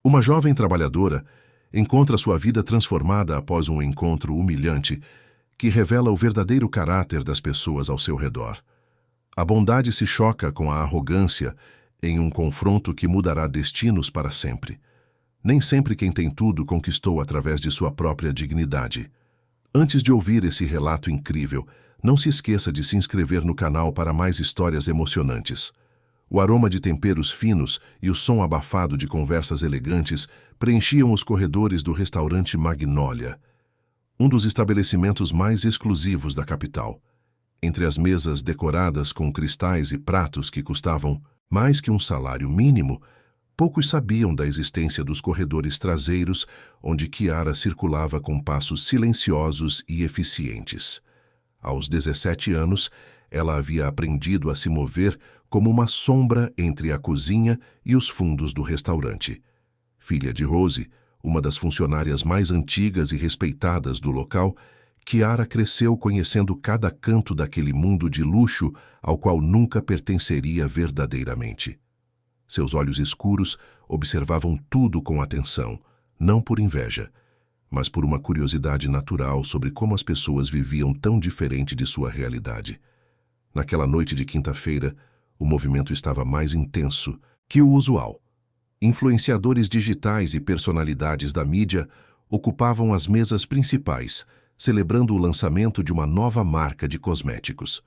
Uma jovem trabalhadora encontra sua vida transformada após um encontro humilhante que revela o verdadeiro caráter das pessoas ao seu redor. A bondade se choca com a arrogância em um confronto que mudará destinos para sempre. Nem sempre quem tem tudo conquistou através de sua própria dignidade. Antes de ouvir esse relato incrível, não se esqueça de se inscrever no canal para mais histórias emocionantes. O aroma de temperos finos e o som abafado de conversas elegantes preenchiam os corredores do restaurante Magnolia, um dos estabelecimentos mais exclusivos da capital. Entre as mesas decoradas com cristais e pratos que custavam mais que um salário mínimo, poucos sabiam da existência dos corredores traseiros onde Chiara circulava com passos silenciosos e eficientes. Aos 17 anos, ela havia aprendido a se mover como uma sombra entre a cozinha e os fundos do restaurante. Filha de Rose, uma das funcionárias mais antigas e respeitadas do local, Chiara cresceu conhecendo cada canto daquele mundo de luxo ao qual nunca pertenceria verdadeiramente. Seus olhos escuros observavam tudo com atenção, não por inveja, mas por uma curiosidade natural sobre como as pessoas viviam tão diferente de sua realidade. Naquela noite de quinta-feira, o movimento estava mais intenso que o usual. Influenciadores digitais e personalidades da mídia ocupavam as mesas principais, celebrando o lançamento de uma nova marca de cosméticos.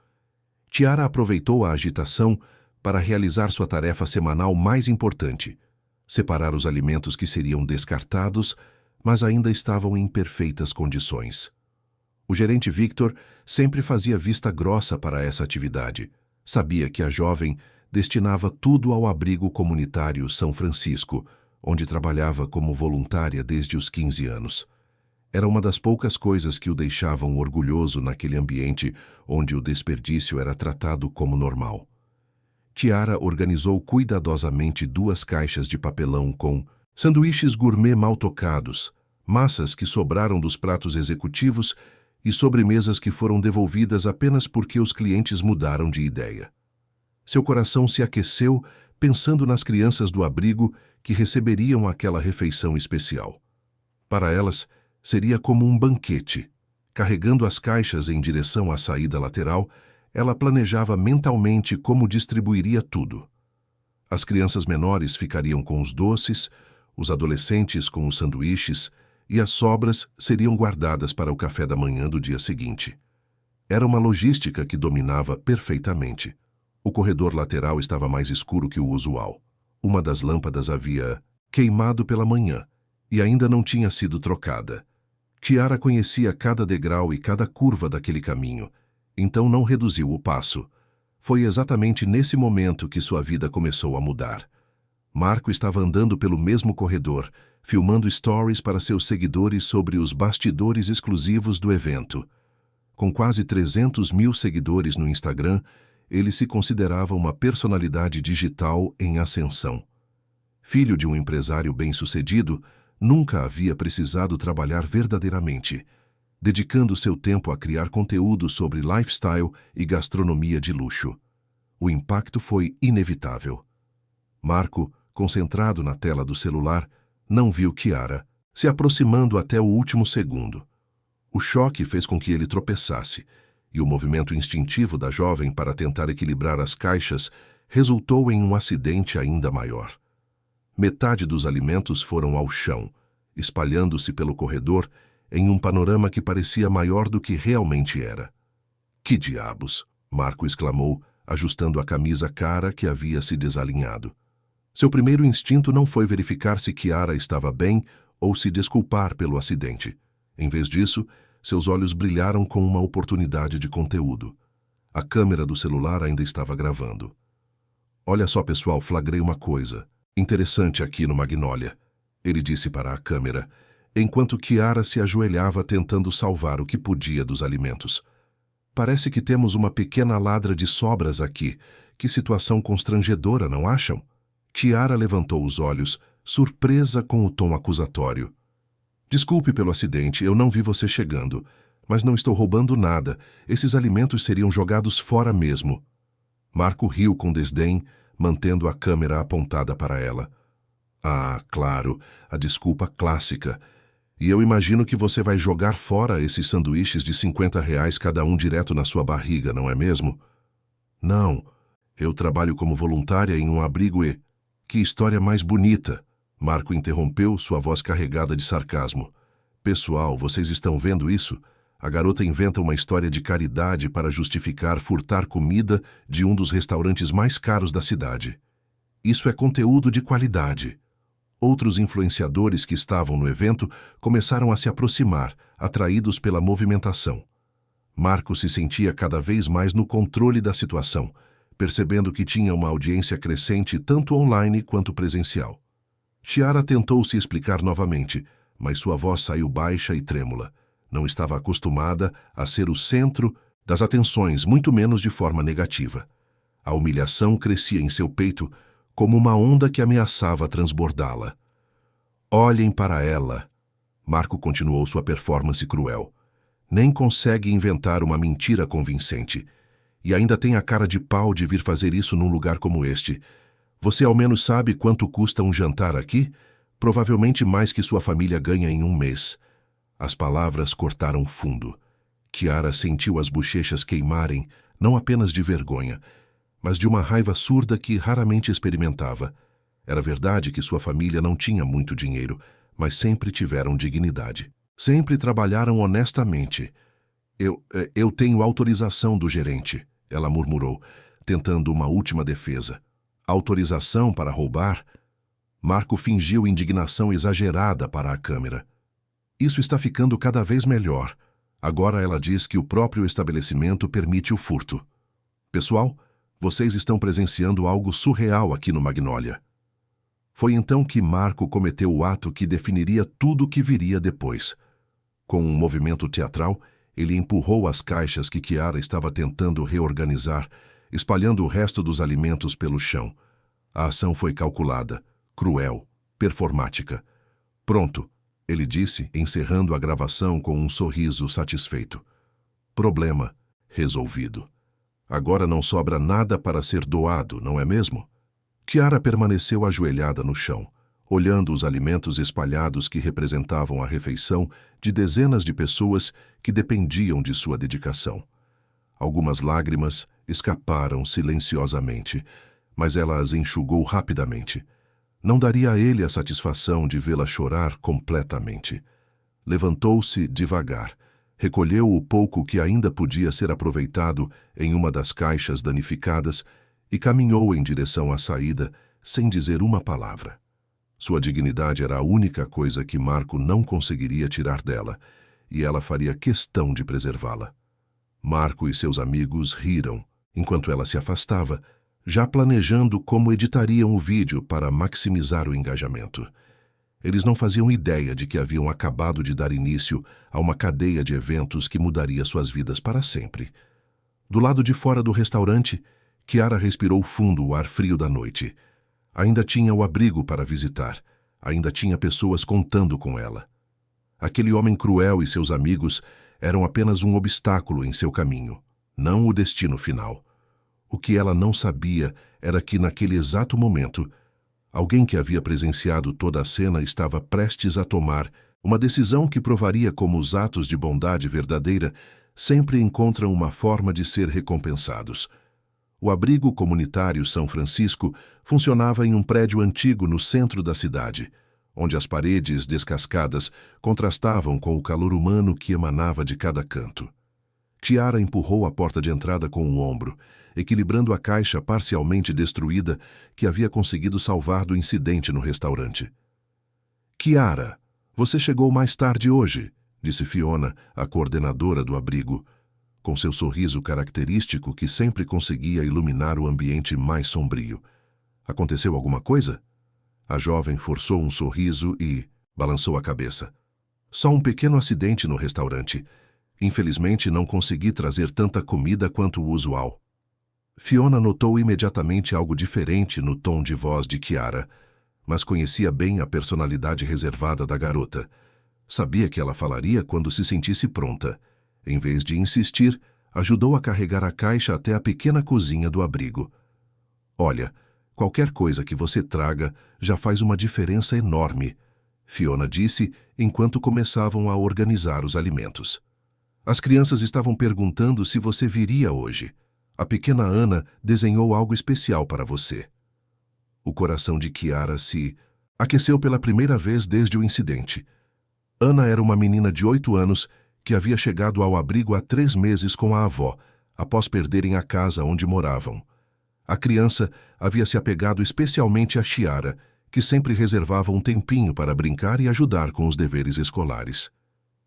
Chiara aproveitou a agitação para realizar sua tarefa semanal mais importante: separar os alimentos que seriam descartados, mas ainda estavam em perfeitas condições. O gerente Victor sempre fazia vista grossa para essa atividade. Sabia que a jovem destinava tudo ao abrigo comunitário São Francisco, onde trabalhava como voluntária desde os 15 anos. Era uma das poucas coisas que o deixavam orgulhoso naquele ambiente onde o desperdício era tratado como normal. Chiara organizou cuidadosamente 2 caixas de papelão com sanduíches gourmet mal tocados, massas que sobraram dos pratos executivos e sobremesas que foram devolvidas apenas porque os clientes mudaram de ideia. Seu coração se aqueceu pensando nas crianças do abrigo que receberiam aquela refeição especial. Para elas, seria como um banquete. Carregando as caixas em direção à saída lateral, ela planejava mentalmente como distribuiria tudo. As crianças menores ficariam com os doces, os adolescentes com os sanduíches, e as sobras seriam guardadas para o café da manhã do dia seguinte. Era uma logística que dominava perfeitamente. O corredor lateral estava mais escuro que o usual. Uma das lâmpadas havia queimado pela manhã e ainda não tinha sido trocada. Chiara conhecia cada degrau e cada curva daquele caminho, então não reduziu o passo. Foi exatamente nesse momento que sua vida começou a mudar. Marco estava andando pelo mesmo corredor, filmando stories para seus seguidores sobre os bastidores exclusivos do evento. Com quase 300 mil seguidores no Instagram, ele se considerava uma personalidade digital em ascensão. Filho de um empresário bem-sucedido, nunca havia precisado trabalhar verdadeiramente, dedicando seu tempo a criar conteúdo sobre lifestyle e gastronomia de luxo. O impacto foi inevitável. Marco, concentrado na tela do celular, não viu Chiara, se aproximando até o último segundo. O choque fez com que ele tropeçasse, e o movimento instintivo da jovem para tentar equilibrar as caixas resultou em um acidente ainda maior. Metade dos alimentos foram ao chão, espalhando-se pelo corredor em um panorama que parecia maior do que realmente era. «Que diabos!» Marco exclamou, ajustando a camisa cara que havia se desalinhado. Seu primeiro instinto não foi verificar se Chiara estava bem ou se desculpar pelo acidente. Em vez disso, seus olhos brilharam com uma oportunidade de conteúdo. A câmera do celular ainda estava gravando. «Olha só, pessoal, flagrei uma coisa interessante aqui no Magnolia», ele disse para a câmera, enquanto Chiara se ajoelhava tentando salvar o que podia dos alimentos. «Parece que temos uma pequena ladra de sobras aqui. Que situação constrangedora, não acham?» Chiara levantou os olhos, surpresa com o tom acusatório. «Desculpe pelo acidente, eu não vi você chegando. Mas não estou roubando nada. Esses alimentos seriam jogados fora mesmo». Marco riu com desdém, mantendo a câmera apontada para ela. Ah, claro, a desculpa clássica. E eu imagino que você vai jogar fora esses sanduíches de R$ 50 cada um direto na sua barriga, não é mesmo? Não, eu trabalho como voluntária em um abrigo e... Que história mais bonita! Marco interrompeu, sua voz carregada de sarcasmo. Pessoal, vocês estão vendo isso? A garota inventa uma história de caridade para justificar furtar comida de um dos restaurantes mais caros da cidade. Isso é conteúdo de qualidade. Outros influenciadores que estavam no evento começaram a se aproximar, atraídos pela movimentação. Marco se sentia cada vez mais no controle da situação, percebendo que tinha uma audiência crescente tanto online quanto presencial. Chiara tentou se explicar novamente, mas sua voz saiu baixa e trêmula. Não estava acostumada a ser o centro das atenções, muito menos de forma negativa. A humilhação crescia em seu peito como uma onda que ameaçava transbordá-la. Olhem para ela. Marco continuou sua performance cruel. Nem consegue inventar uma mentira convincente. E ainda tem a cara de pau de vir fazer isso num lugar como este. Você ao menos sabe quanto custa um jantar aqui? Provavelmente mais que sua família ganha em um mês. As palavras cortaram fundo. Chiara sentiu as bochechas queimarem, não apenas de vergonha, mas de uma raiva surda que raramente experimentava. Era verdade que sua família não tinha muito dinheiro, mas sempre tiveram dignidade. Sempre trabalharam honestamente. Eu tenho autorização do gerente, ela murmurou, tentando uma última defesa. Autorização para roubar? Marco fingiu indignação exagerada para a câmera. Isso está ficando cada vez melhor. Agora ela diz que o próprio estabelecimento permite o furto. Pessoal, vocês estão presenciando algo surreal aqui no Magnolia. Foi então que Marco cometeu o ato que definiria tudo o que viria depois. Com um movimento teatral, ele empurrou as caixas que Chiara estava tentando reorganizar, espalhando o resto dos alimentos pelo chão. A ação foi calculada, cruel, performática. Pronto, ele disse, encerrando a gravação com um sorriso satisfeito. Problema resolvido. Agora não sobra nada para ser doado, não é mesmo? Chiara permaneceu ajoelhada no chão, olhando os alimentos espalhados que representavam a refeição de dezenas de pessoas que dependiam de sua dedicação. Algumas lágrimas escaparam silenciosamente, mas ela as enxugou rapidamente. Não daria a ele a satisfação de vê-la chorar completamente. Levantou-se devagar, recolheu o pouco que ainda podia ser aproveitado em uma das caixas danificadas e caminhou em direção à saída sem dizer uma palavra. Sua dignidade era a única coisa que Marco não conseguiria tirar dela, e ela faria questão de preservá-la. Marco e seus amigos riram, enquanto ela se afastava, já planejando como editariam o vídeo para maximizar o engajamento. Eles não faziam ideia de que haviam acabado de dar início a uma cadeia de eventos que mudaria suas vidas para sempre. Do lado de fora do restaurante, Chiara respirou fundo o ar frio da noite. Ainda tinha o abrigo para visitar, ainda tinha pessoas contando com ela. Aquele homem cruel e seus amigos eram apenas um obstáculo em seu caminho, não o destino final. O que ela não sabia era que, naquele exato momento, alguém que havia presenciado toda a cena estava prestes a tomar uma decisão que provaria como os atos de bondade verdadeira sempre encontram uma forma de ser recompensados. O abrigo comunitário São Francisco funcionava em um prédio antigo no centro da cidade, onde as paredes descascadas contrastavam com o calor humano que emanava de cada canto. Chiara empurrou a porta de entrada com o ombro, equilibrando a caixa parcialmente destruída que havia conseguido salvar do incidente no restaurante. Chiara, você chegou mais tarde hoje, disse Fiona, a coordenadora do abrigo, com seu sorriso característico que sempre conseguia iluminar o ambiente mais sombrio. Aconteceu alguma coisa? A jovem forçou um sorriso e balançou a cabeça. Só um pequeno acidente no restaurante. Infelizmente não consegui trazer tanta comida quanto o usual. Fiona notou imediatamente algo diferente no tom de voz de Chiara, mas conhecia bem a personalidade reservada da garota. Sabia que ela falaria quando se sentisse pronta. Em vez de insistir, ajudou a carregar a caixa até a pequena cozinha do abrigo. Olha, Qualquer coisa que você traga já faz uma diferença enorme, Fiona disse enquanto começavam a organizar os alimentos. As crianças estavam perguntando se você viria hoje. A pequena Ana desenhou algo especial para você. O coração de Kiara se aqueceu pela primeira vez desde o incidente. Ana era uma menina de 8 anos que havia chegado ao abrigo há 3 meses com a avó, após perderem a casa onde moravam. A criança havia se apegado especialmente a Chiara, que sempre reservava um tempinho para brincar e ajudar com os deveres escolares.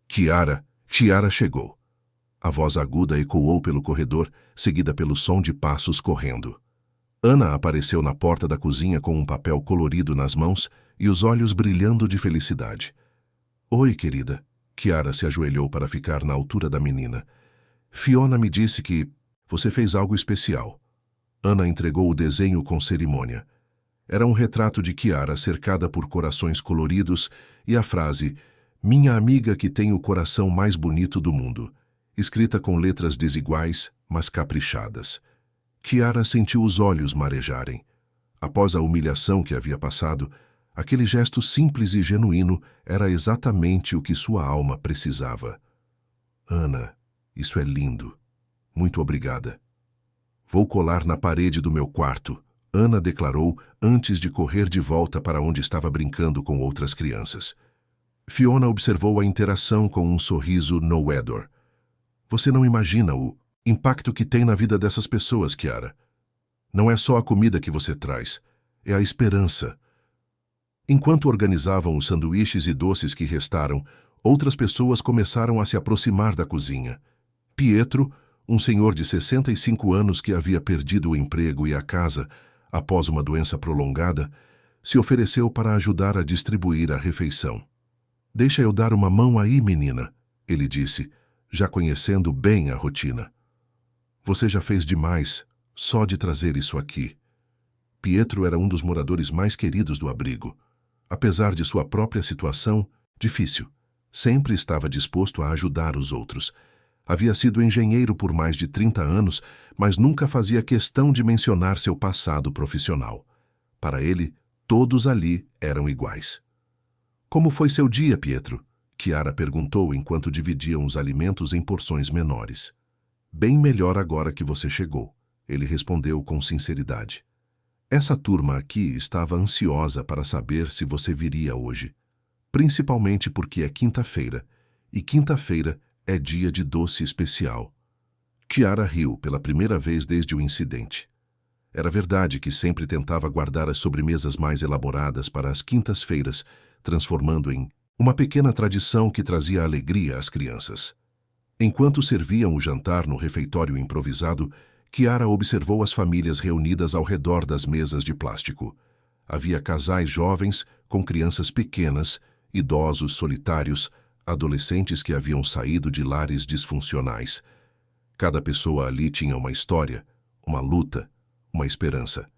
Chiara chegou. A voz aguda ecoou pelo corredor, seguida pelo som de passos correndo. Ana apareceu na porta da cozinha com um papel colorido nas mãos e os olhos brilhando de felicidade. Oi, querida. Chiara se ajoelhou para ficar na altura da menina. Fiona me disse que você fez algo especial. Ana entregou o desenho com cerimônia. Era um retrato de Chiara cercada por corações coloridos e a frase "Minha amiga que tem o coração mais bonito do mundo", escrita com letras desiguais, mas caprichadas. Chiara sentiu os olhos marejarem. Após a humilhação que havia passado, aquele gesto simples e genuíno era exatamente o que sua alma precisava. Ana, isso é lindo. Muito obrigada. Vou colar na parede do meu quarto, Ana declarou antes de correr de volta para onde estava brincando com outras crianças. Fiona observou a interação com um sorriso no Edor. Você não imagina o impacto que tem na vida dessas pessoas, Chiara. Não é só a comida que você traz, é a esperança. Enquanto organizavam os sanduíches e doces que restaram, outras pessoas começaram a se aproximar da cozinha. Pietro, um senhor de 65 anos que havia perdido o emprego e a casa após uma doença prolongada, se ofereceu para ajudar a distribuir a refeição. Deixa eu dar uma mão aí, menina, ele disse, já conhecendo bem a rotina. Você já fez demais, só de trazer isso aqui. Pietro era um dos moradores mais queridos do abrigo. Apesar de sua própria situação difícil, sempre estava disposto a ajudar os outros. Havia sido engenheiro por mais de 30 anos, mas nunca fazia questão de mencionar seu passado profissional. Para ele, todos ali eram iguais. Como foi seu dia, Pietro? Chiara perguntou enquanto dividiam os alimentos em porções menores. Bem melhor agora que você chegou, ele respondeu com sinceridade. Essa turma aqui estava ansiosa para saber se você viria hoje, principalmente porque é quinta-feira, e quinta-feira é dia de doce especial. Chiara riu pela primeira vez desde o incidente. Era verdade que sempre tentava guardar as sobremesas mais elaboradas para as quintas-feiras, transformando em uma pequena tradição que trazia alegria às crianças. Enquanto serviam o jantar no refeitório improvisado, Chiara observou as famílias reunidas ao redor das mesas de plástico. Havia casais jovens com crianças pequenas, idosos solitários, adolescentes que haviam saído de lares disfuncionais. Cada pessoa ali tinha uma história, uma luta, uma esperança.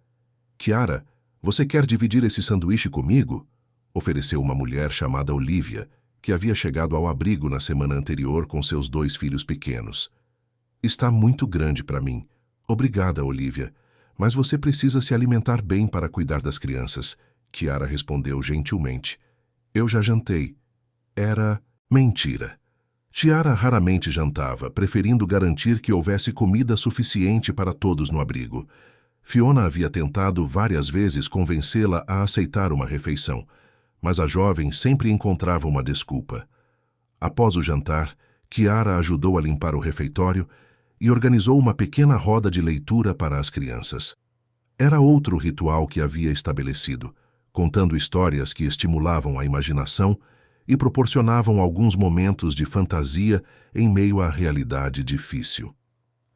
Chiara, você quer dividir esse sanduíche comigo? Ofereceu uma mulher chamada Olivia, que havia chegado ao abrigo na semana anterior com seus 2 filhos pequenos. Está muito grande para mim. Obrigada, Olivia, mas você precisa se alimentar bem para cuidar das crianças. Chiara respondeu gentilmente. Eu já jantei. Era mentira. Chiara raramente jantava, preferindo garantir que houvesse comida suficiente para todos no abrigo. Fiona havia tentado várias vezes convencê-la a aceitar uma refeição, mas a jovem sempre encontrava uma desculpa. Após o jantar, Chiara ajudou a limpar o refeitório e organizou uma pequena roda de leitura para as crianças. Era outro ritual que havia estabelecido, contando histórias que estimulavam a imaginação e proporcionavam alguns momentos de fantasia em meio à realidade difícil.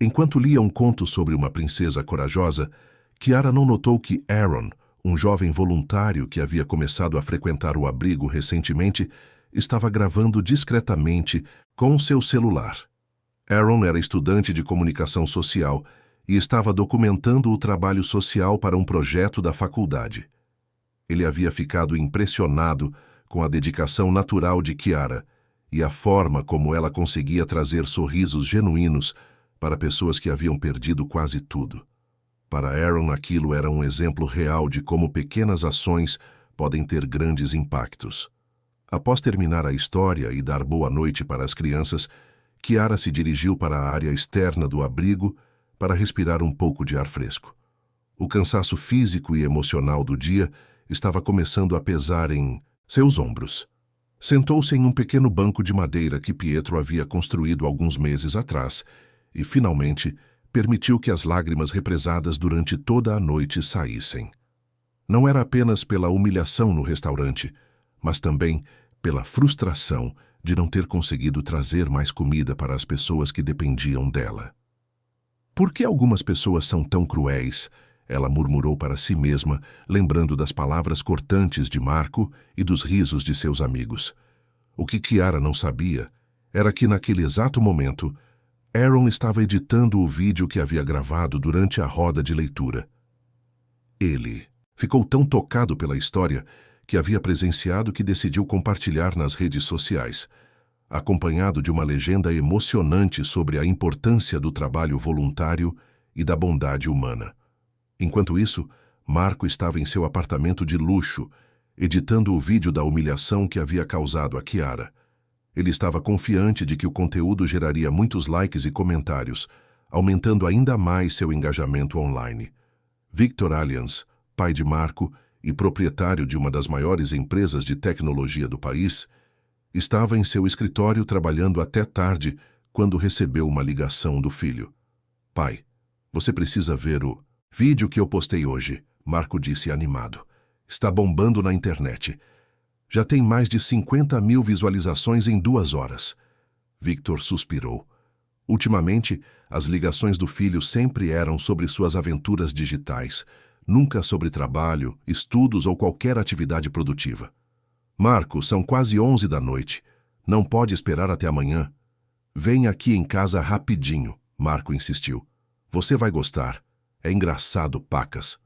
Enquanto lia um conto sobre uma princesa corajosa, Chiara não notou que Aaron, um jovem voluntário que havia começado a frequentar o abrigo recentemente, estava gravando discretamente com seu celular. Aaron era estudante de comunicação social e estava documentando o trabalho social para um projeto da faculdade. Ele havia ficado impressionado com a dedicação natural de Chiara e a forma como ela conseguia trazer sorrisos genuínos para pessoas que haviam perdido quase tudo. Para Aaron, aquilo era um exemplo real de como pequenas ações podem ter grandes impactos. Após terminar a história e dar boa noite para as crianças, Kiara se dirigiu para a área externa do abrigo para respirar um pouco de ar fresco. O cansaço físico e emocional do dia estava começando a pesar em seus ombros. Sentou-se em um pequeno banco de madeira que Pietro havia construído alguns meses atrás e, finalmente, permitiu que as lágrimas represadas durante toda a noite saíssem. Não era apenas pela humilhação no restaurante, mas também pela frustração de não ter conseguido trazer mais comida para as pessoas que dependiam dela. Por que algumas pessoas são tão cruéis? Ela murmurou para si mesma, lembrando das palavras cortantes de Marco e dos risos de seus amigos. O que Kiara não sabia era que, naquele exato momento, Aaron estava editando o vídeo que havia gravado durante a roda de leitura. Ele ficou tão tocado pela história que havia presenciado que decidiu compartilhar nas redes sociais, acompanhado de uma legenda emocionante sobre a importância do trabalho voluntário e da bondade humana. Enquanto isso, Marco estava em seu apartamento de luxo, editando o vídeo da humilhação que havia causado a Kiara. Ele estava confiante de que o conteúdo geraria muitos likes e comentários, aumentando ainda mais seu engajamento online. Victor Allianz, pai de Marco e proprietário de uma das maiores empresas de tecnologia do país, estava em seu escritório trabalhando até tarde quando recebeu uma ligação do filho. "Pai, você precisa ver o vídeo que eu postei hoje", Marco disse animado. "Está bombando na internet. Já tem mais de 50.000 visualizações em 2 horas. Victor suspirou. Ultimamente, as ligações do filho sempre eram sobre suas aventuras digitais, nunca sobre trabalho, estudos ou qualquer atividade produtiva. "Marco, são quase 11 da noite. Não pode esperar até amanhã." "Vem aqui em casa rapidinho", Marco insistiu. "Você vai gostar. É engraçado, pacas."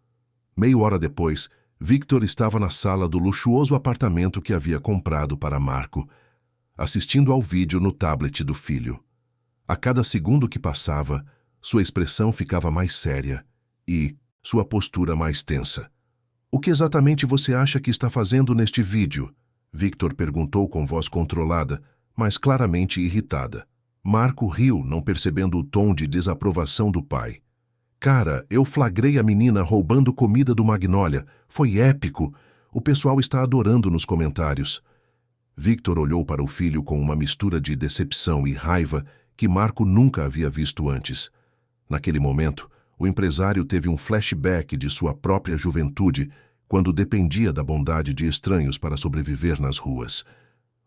Meia hora depois, Victor estava na sala do luxuoso apartamento que havia comprado para Marco, assistindo ao vídeo no tablet do filho. A cada segundo que passava, sua expressão ficava mais séria e sua postura mais tensa. "O que exatamente você acha que está fazendo neste vídeo?" Victor perguntou com voz controlada, mas claramente irritada. Marco riu, não percebendo o tom de desaprovação do pai. "Cara, eu flagrei a menina roubando comida do Magnolia. Foi épico. O pessoal está adorando nos comentários." Victor olhou para o filho com uma mistura de decepção e raiva que Marco nunca havia visto antes. Naquele momento, o empresário teve um flashback de sua própria juventude, quando dependia da bondade de estranhos para sobreviver nas ruas.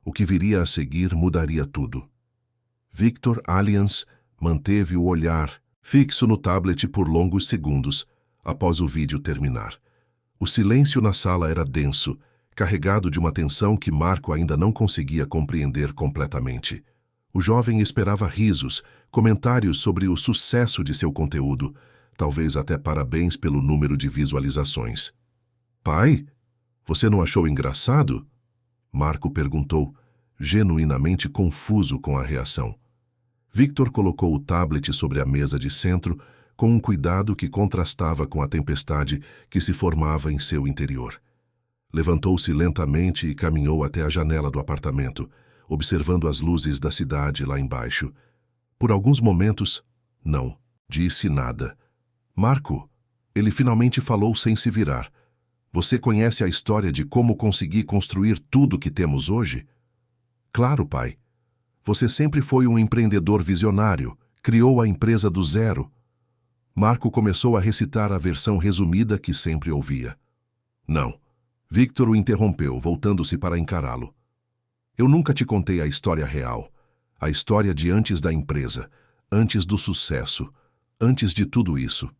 O que viria a seguir mudaria tudo. Victor Allianz manteve o olhar fixo no tablet por longos segundos, após o vídeo terminar. O silêncio na sala era denso, carregado de uma tensão que Marco ainda não conseguia compreender completamente. O jovem esperava risos, comentários sobre o sucesso de seu conteúdo, talvez até parabéns pelo número de visualizações. "Pai, você não achou engraçado?" Marco perguntou, genuinamente confuso com a reação. Victor colocou o tablet sobre a mesa de centro com um cuidado que contrastava com a tempestade que se formava em seu interior. Levantou-se lentamente e caminhou até a janela do apartamento, observando as luzes da cidade lá embaixo. Por alguns momentos, não disse nada. "Marco", ele finalmente falou sem se virar. "Você conhece a história de como consegui construir tudo que temos hoje?" "Claro, pai. Você sempre foi um empreendedor visionário, criou a empresa do zero." Marco começou a recitar a versão resumida que sempre ouvia. "Não." Victor o interrompeu, voltando-se para encará-lo. "Eu nunca te contei a história real. A história de antes da empresa, antes do sucesso, antes de tudo isso."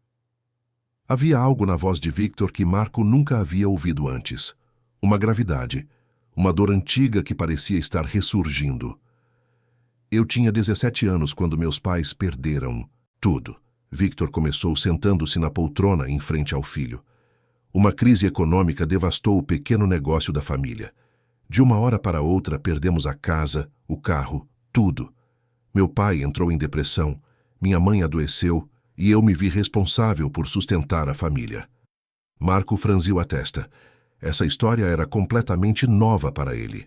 Havia algo na voz de Victor que Marco nunca havia ouvido antes. Uma gravidade, uma dor antiga que parecia estar ressurgindo. "Eu tinha 17 anos quando meus pais perderam tudo." Victor começou sentando-se na poltrona em frente ao filho. "Uma crise econômica devastou o pequeno negócio da família. De uma hora para outra perdemos a casa, o carro, tudo. Meu pai entrou em depressão, minha mãe adoeceu e eu me vi responsável por sustentar a família. Marco franziu a testa. Essa história era completamente nova para ele.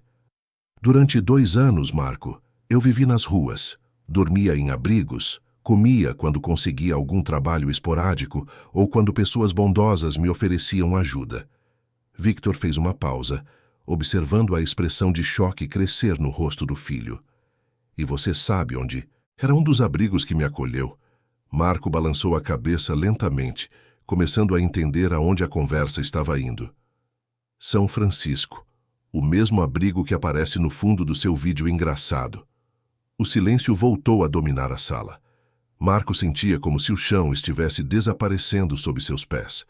Durante 2 anos, Marco, eu vivi nas ruas, dormia em abrigos, comia quando conseguia algum trabalho esporádico ou quando pessoas bondosas me ofereciam ajuda. Victor fez uma pausa, observando a expressão de choque crescer no rosto do filho. E você sabe onde? Era um dos abrigos que me acolheu. Marco balançou a cabeça lentamente, começando a entender aonde a conversa estava indo. São Francisco, o mesmo abrigo que aparece no fundo do seu vídeo engraçado. O silêncio voltou a dominar a sala. Marco sentia como se o chão estivesse desaparecendo sob seus pés.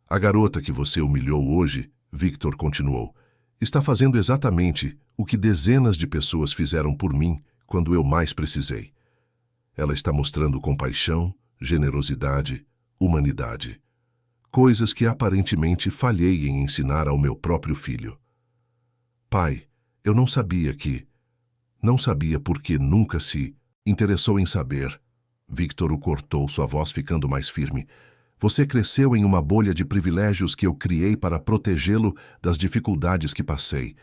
A garota que você humilhou hoje, Victor continuou, está fazendo exatamente o que dezenas de pessoas fizeram por mim quando eu mais precisei. Ela está mostrando compaixão, generosidade, humanidade. Coisas que aparentemente falhei em ensinar ao meu próprio filho. Pai, eu não sabia que... Não sabia porque nunca se interessou em saber. Victor o cortou, sua voz ficando mais firme. Você cresceu em uma bolha de privilégios que eu criei para protegê-lo das dificuldades que passei.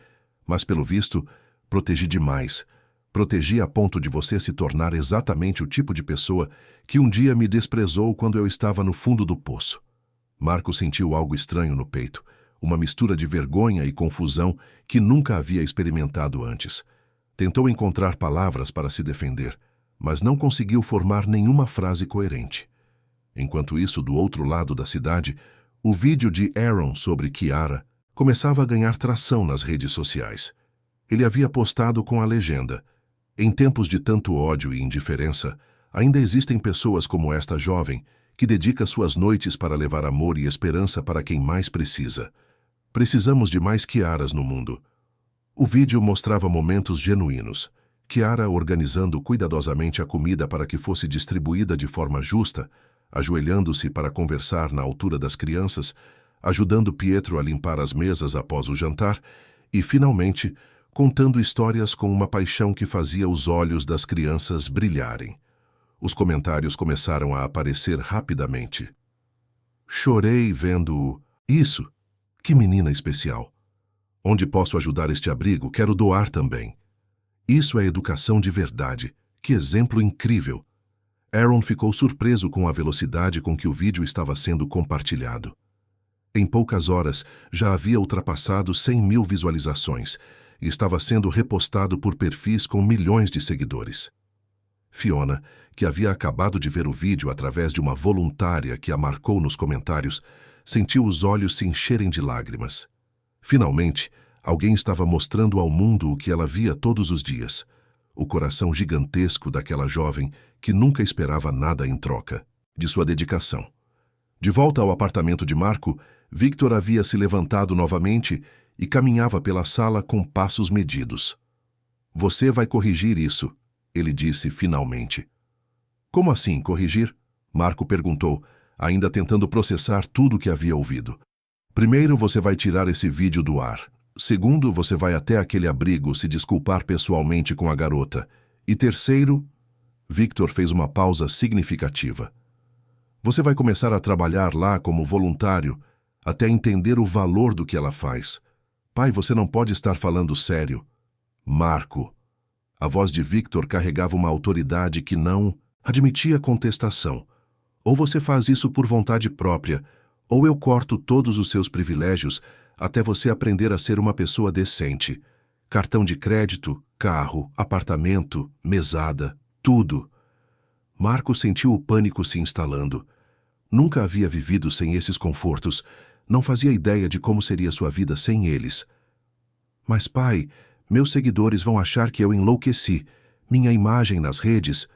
Mas, pelo visto, protegi demais. Protegi a ponto de você se tornar exatamente o tipo de pessoa que um dia me desprezou quando eu estava no fundo do poço. Marco sentiu algo estranho no peito, uma mistura de vergonha e confusão que nunca havia experimentado antes. Tentou encontrar palavras para se defender, mas não conseguiu formar nenhuma frase coerente. Enquanto isso, do outro lado da cidade, o vídeo de Aaron sobre Kiara começava a ganhar tração nas redes sociais. Ele havia postado com a legenda: em tempos de tanto ódio e indiferença, ainda existem pessoas como esta jovem que dedica suas noites para levar amor e esperança para quem mais precisa. Precisamos de mais Kiaras no mundo. O vídeo mostrava momentos genuínos. Kiara organizando cuidadosamente a comida para que fosse distribuída de forma justa, ajoelhando-se para conversar na altura das crianças, ajudando Pietro a limpar as mesas após o jantar e, finalmente, contando histórias com uma paixão que fazia os olhos das crianças brilharem. Os comentários começaram a aparecer rapidamente. Chorei vendo isso. Que menina especial. Onde posso ajudar este abrigo, quero doar também. Isso é educação de verdade. Que exemplo incrível. Aaron ficou surpreso com a velocidade com que o vídeo estava sendo compartilhado. Em poucas horas, já havia ultrapassado 100.000 visualizações e estava sendo repostado por perfis com milhões de seguidores. Fiona, que havia acabado de ver o vídeo através de uma voluntária que a marcou nos comentários, sentiu os olhos se encherem de lágrimas. Finalmente, alguém estava mostrando ao mundo o que ela via todos os dias. O coração gigantesco daquela jovem que nunca esperava nada em troca, de sua dedicação. De volta ao apartamento de Marco, Victor havia se levantado novamente e caminhava pela sala com passos medidos. Você vai corrigir isso, ele disse finalmente. Como assim, corrigir? Marco perguntou, ainda tentando processar tudo o que havia ouvido. Primeiro, você vai tirar esse vídeo do ar. Segundo, você vai até aquele abrigo se desculpar pessoalmente com a garota. E terceiro, Victor fez uma pausa significativa. Você vai começar a trabalhar lá como voluntário até entender o valor do que ela faz. Pai, você não pode estar falando sério. Marco. A voz de Victor carregava uma autoridade que não admitia contestação. Ou você faz isso por vontade própria, ou eu corto todos os seus privilégios até você aprender a ser uma pessoa decente. Cartão de crédito, carro, apartamento, mesada, tudo. Marco sentiu o pânico se instalando. Nunca havia vivido sem esses confortos. Não fazia ideia de como seria sua vida sem eles. Mas, pai, meus seguidores vão achar que eu enlouqueci. Minha imagem nas redes...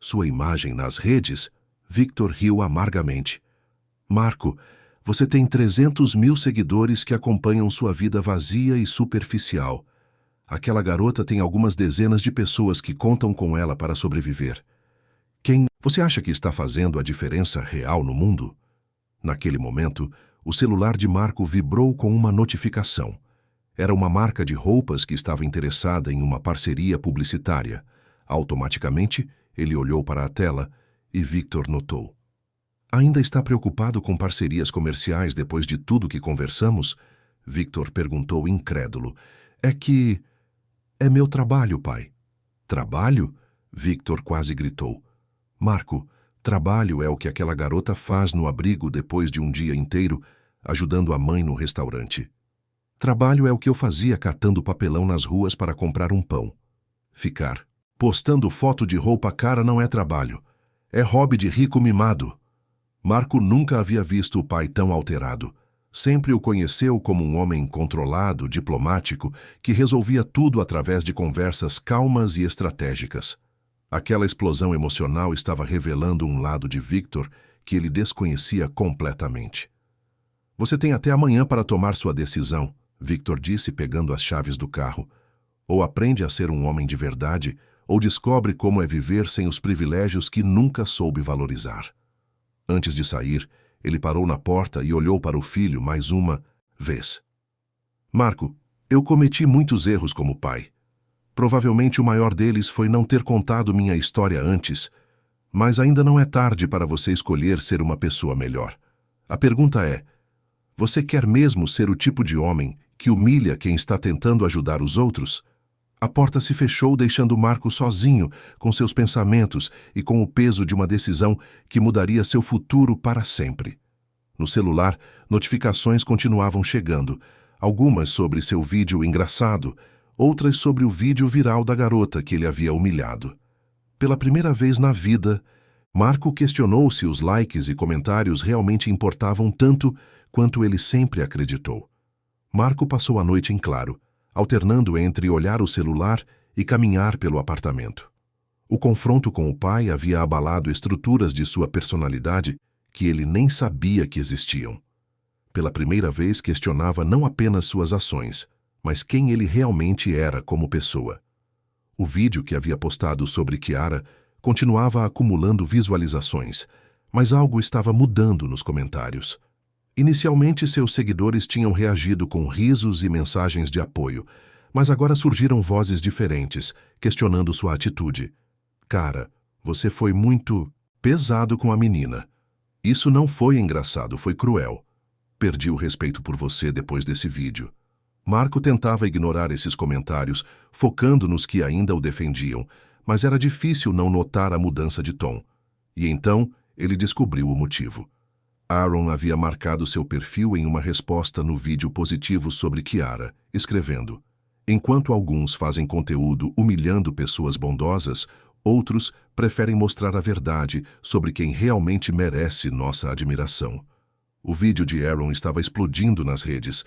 Sua imagem nas redes? Victor riu amargamente. Marco, você tem 300.000 seguidores que acompanham sua vida vazia e superficial. Aquela garota tem algumas dezenas de pessoas que contam com ela para sobreviver. Quem você acha que está fazendo a diferença real no mundo? Naquele momento, o celular de Marco vibrou com uma notificação. Era uma marca de roupas que estava interessada em uma parceria publicitária. Automaticamente, ele olhou para a tela E Victor notou. Ainda está preocupado com parcerias comerciais depois de tudo que conversamos? Victor perguntou incrédulo. É meu trabalho, pai. Trabalho? Victor quase gritou. Marco, trabalho é o que aquela garota faz no abrigo depois de um dia inteiro, ajudando a mãe no restaurante. Trabalho é o que eu fazia catando papelão nas ruas para comprar um pão. Ficar postando foto de roupa cara não é trabalho. É hobby de rico mimado. Marco nunca havia visto o pai tão alterado. Sempre o conheceu como um homem controlado, diplomático, que resolvia tudo através de conversas calmas e estratégicas. Aquela explosão emocional estava revelando um lado de Victor que ele desconhecia completamente. Você tem até amanhã para tomar sua decisão, Victor disse pegando as chaves do carro. Ou aprende a ser um homem de verdade, ou descobre como é viver sem os privilégios que nunca soube valorizar. Antes de sair, ele parou na porta e olhou para o filho mais uma vez. Marco, eu cometi muitos erros como pai. Provavelmente o maior deles foi não ter contado minha história antes, mas ainda não é tarde para você escolher ser uma pessoa melhor. A pergunta é, você quer mesmo ser o tipo de homem que humilha quem está tentando ajudar os outros? A porta se fechou, deixando Marco sozinho, com seus pensamentos e com o peso de uma decisão que mudaria seu futuro para sempre. No celular, notificações continuavam chegando, algumas sobre seu vídeo engraçado, outras sobre o vídeo viral da garota que ele havia humilhado. Pela primeira vez na vida, Marco questionou se os likes e comentários realmente importavam tanto quanto ele sempre acreditou. Marco passou a noite em claro, alternando entre olhar o celular e caminhar pelo apartamento. O confronto com o pai havia abalado estruturas de sua personalidade que ele nem sabia que existiam. Pela primeira vez questionava não apenas suas ações, mas quem ele realmente era como pessoa. O vídeo que havia postado sobre Kiara continuava acumulando visualizações, mas algo estava mudando nos comentários. Inicialmente, seus seguidores tinham reagido com risos e mensagens de apoio, mas agora surgiram vozes diferentes, questionando sua atitude. Cara, você foi muito pesado com a menina. Isso não foi engraçado, foi cruel. Perdi o respeito por você depois desse vídeo. Marco tentava ignorar esses comentários, focando nos que ainda o defendiam, mas era difícil não notar a mudança de tom. E então, ele descobriu o motivo. Aaron havia marcado seu perfil em uma resposta no vídeo positivo sobre Kiara, escrevendo: enquanto alguns fazem conteúdo humilhando pessoas bondosas, outros preferem mostrar a verdade sobre quem realmente merece nossa admiração. O vídeo de Aaron estava explodindo nas redes.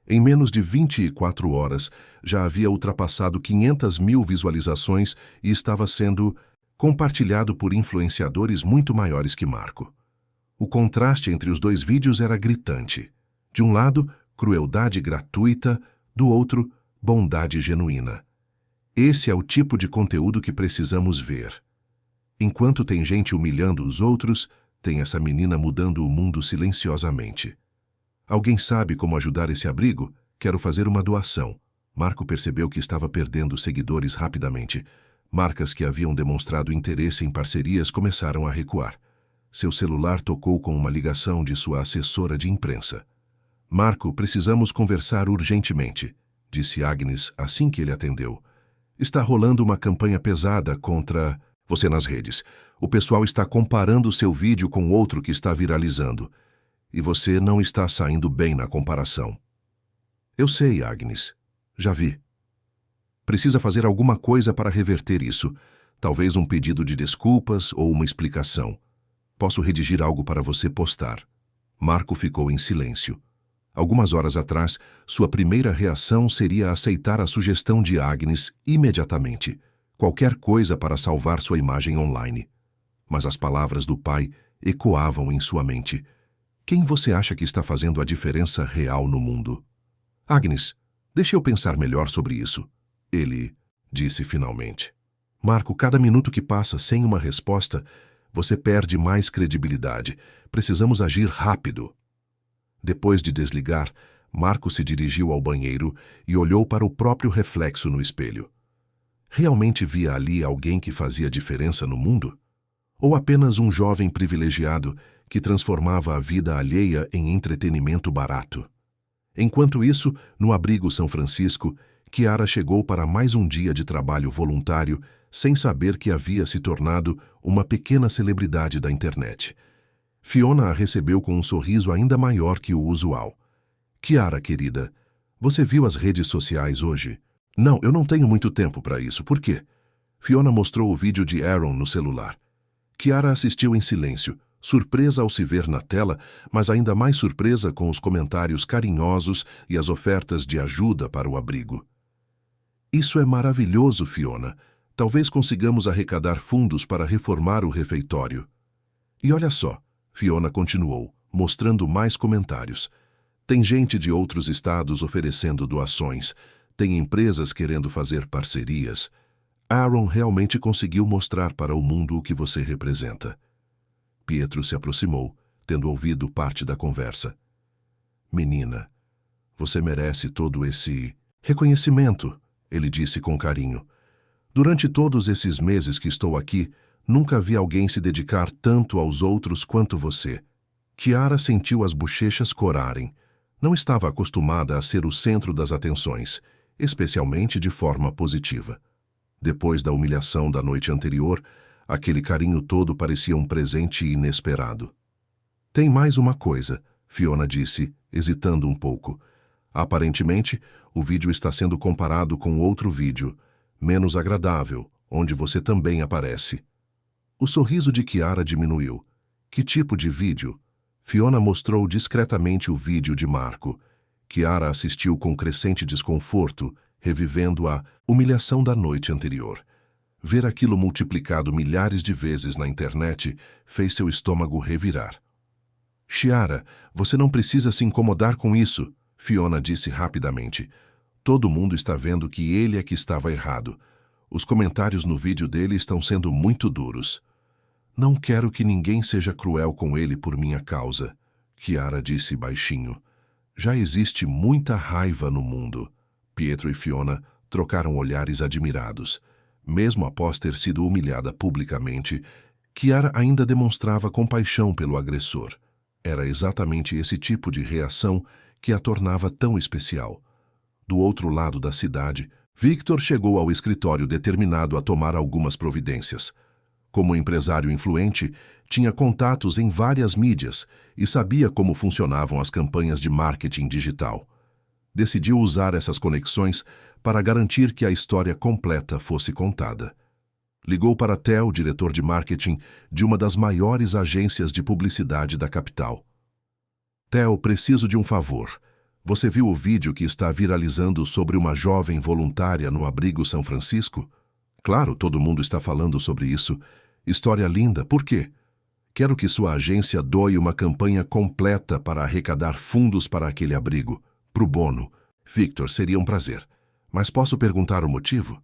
Em menos de 24 horas, já havia ultrapassado 500.000 visualizações e estava sendo compartilhado por influenciadores muito maiores que Marco. O contraste entre os dois vídeos era gritante. De um lado, crueldade gratuita, do outro, bondade genuína. Esse é o tipo de conteúdo que precisamos ver. Enquanto tem gente humilhando os outros, tem essa menina mudando o mundo silenciosamente. Alguém sabe como ajudar esse abrigo? Quero fazer uma doação. Marco percebeu que estava perdendo seguidores rapidamente. Marcas que haviam demonstrado interesse em parcerias começaram a recuar. Seu celular tocou com uma ligação de sua assessora de imprensa. Marco, precisamos conversar urgentemente, disse Agnes assim que ele atendeu. Está rolando uma campanha pesada contra você nas redes. O pessoal está comparando seu vídeo com outro que está viralizando. E você não está saindo bem na comparação. Eu sei, Agnes. Já vi. Precisa fazer alguma coisa para reverter isso. Talvez um pedido de desculpas ou uma explicação. Posso redigir algo para você postar. Marco ficou em silêncio. Algumas horas atrás, sua primeira reação seria aceitar a sugestão de Agnes imediatamente. Qualquer coisa para salvar sua imagem online. Mas as palavras do pai ecoavam em sua mente. Quem você acha que está fazendo a diferença real no mundo? Agnes, deixe eu pensar melhor sobre isso. Ele disse finalmente. Marco, cada minuto que passa sem uma resposta, você perde mais credibilidade. Precisamos agir rápido. Depois de desligar, Marco se dirigiu ao banheiro e olhou para o próprio reflexo no espelho. Realmente via ali alguém que fazia diferença no mundo? Ou apenas um jovem privilegiado que transformava a vida alheia em entretenimento barato? Enquanto isso, no abrigo São Francisco, Kiara chegou para mais um dia de trabalho voluntário sem saber que havia se tornado uma pequena celebridade da internet. Fiona a recebeu com um sorriso ainda maior que o usual. Kiara, querida, você viu as redes sociais hoje? Não, eu não tenho muito tempo para isso. Por quê? Fiona mostrou o vídeo de Aaron no celular. Kiara assistiu em silêncio, surpresa ao se ver na tela, mas ainda mais surpresa com os comentários carinhosos e as ofertas de ajuda para o abrigo. Isso é maravilhoso, Fiona. Talvez consigamos arrecadar fundos para reformar o refeitório. E olha só, Fiona continuou, mostrando mais comentários. Tem gente de outros estados oferecendo doações. Tem empresas querendo fazer parcerias. Aaron realmente conseguiu mostrar para o mundo o que você representa. Pietro se aproximou, tendo ouvido parte da conversa. Menina, você merece todo esse reconhecimento, ele disse com carinho. Durante todos esses meses que estou aqui, nunca vi alguém se dedicar tanto aos outros quanto você. Kiara sentiu as bochechas corarem. Não estava acostumada a ser o centro das atenções, especialmente de forma positiva. Depois da humilhação da noite anterior, aquele carinho todo parecia um presente inesperado. Tem mais uma coisa, Fiona disse, hesitando um pouco. Aparentemente, o vídeo está sendo comparado com outro vídeo, menos agradável, onde você também aparece. O sorriso de Kiara diminuiu. Que tipo de vídeo? Fiona mostrou discretamente o vídeo de Marco. Kiara assistiu com crescente desconforto, revivendo a humilhação da noite anterior. Ver aquilo multiplicado milhares de vezes na internet fez seu estômago revirar. Chiara, você não precisa se incomodar com isso, Fiona disse rapidamente. Todo mundo está vendo que ele é que estava errado. Os comentários no vídeo dele estão sendo muito duros. Não quero que ninguém seja cruel com ele por minha causa, Kiara disse baixinho. Já existe muita raiva no mundo. Pietro e Fiona trocaram olhares admirados. Mesmo após ter sido humilhada publicamente, Kiara ainda demonstrava compaixão pelo agressor. Era exatamente esse tipo de reação que a tornava tão especial. Do outro lado da cidade, Victor chegou ao escritório determinado a tomar algumas providências. Como empresário influente, tinha contatos em várias mídias e sabia como funcionavam as campanhas de marketing digital. Decidiu usar essas conexões para garantir que a história completa fosse contada. Ligou para Theo, diretor de marketing de uma das maiores agências de publicidade da capital. Theo, preciso de um favor. Você viu o vídeo que está viralizando sobre uma jovem voluntária no abrigo São Francisco? Claro, todo mundo está falando sobre isso. História linda, por quê? Quero que sua agência doe uma campanha completa para arrecadar fundos para aquele abrigo. Pro bono. Victor, seria um prazer. Mas posso perguntar o motivo?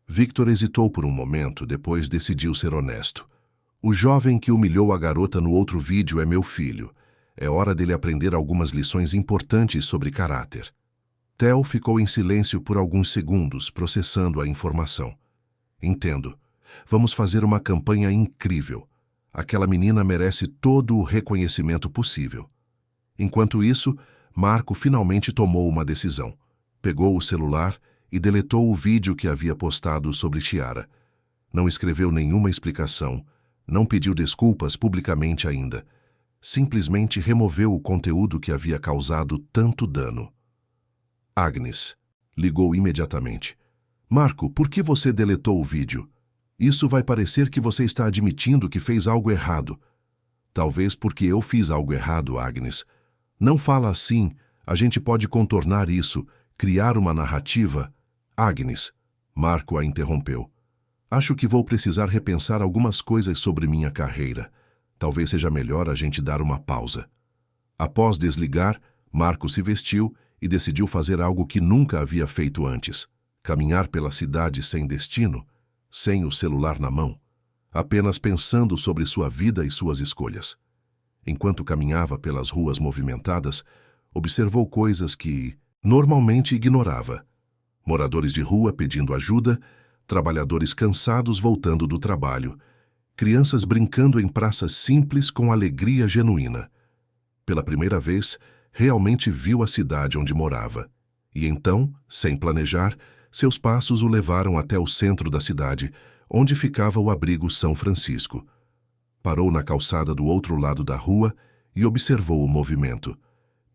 Victor hesitou por um momento, depois decidiu ser honesto. O jovem que humilhou a garota no outro vídeo é meu filho. É hora dele aprender algumas lições importantes sobre caráter. Theo ficou em silêncio por alguns segundos, processando a informação. Entendo. Vamos fazer uma campanha incrível. Aquela menina merece todo o reconhecimento possível. Enquanto isso, Marco finalmente tomou uma decisão. Pegou o celular e deletou o vídeo que havia postado sobre Chiara. Não escreveu nenhuma explicação, não pediu desculpas publicamente ainda. Simplesmente removeu o conteúdo que havia causado tanto dano. Agnes ligou imediatamente. Marco, por que você deletou o vídeo? Isso vai parecer que você está admitindo que fez algo errado. Talvez porque eu fiz algo errado, Agnes. Não fala assim, a gente pode contornar isso, criar uma narrativa. Agnes, Marco a interrompeu. Acho que vou precisar repensar algumas coisas sobre minha carreira. Talvez seja melhor a gente dar uma pausa. Após desligar, Marco se vestiu e decidiu fazer algo que nunca havia feito antes. Caminhar pela cidade sem destino, sem o celular na mão, apenas pensando sobre sua vida e suas escolhas. Enquanto caminhava pelas ruas movimentadas, observou coisas que normalmente ignorava. Moradores de rua pedindo ajuda, trabalhadores cansados voltando do trabalho, crianças brincando em praças simples com alegria genuína. Pela primeira vez, realmente viu a cidade onde morava. E então, sem planejar, seus passos o levaram até o centro da cidade, onde ficava o abrigo São Francisco. Parou na calçada do outro lado da rua e observou o movimento.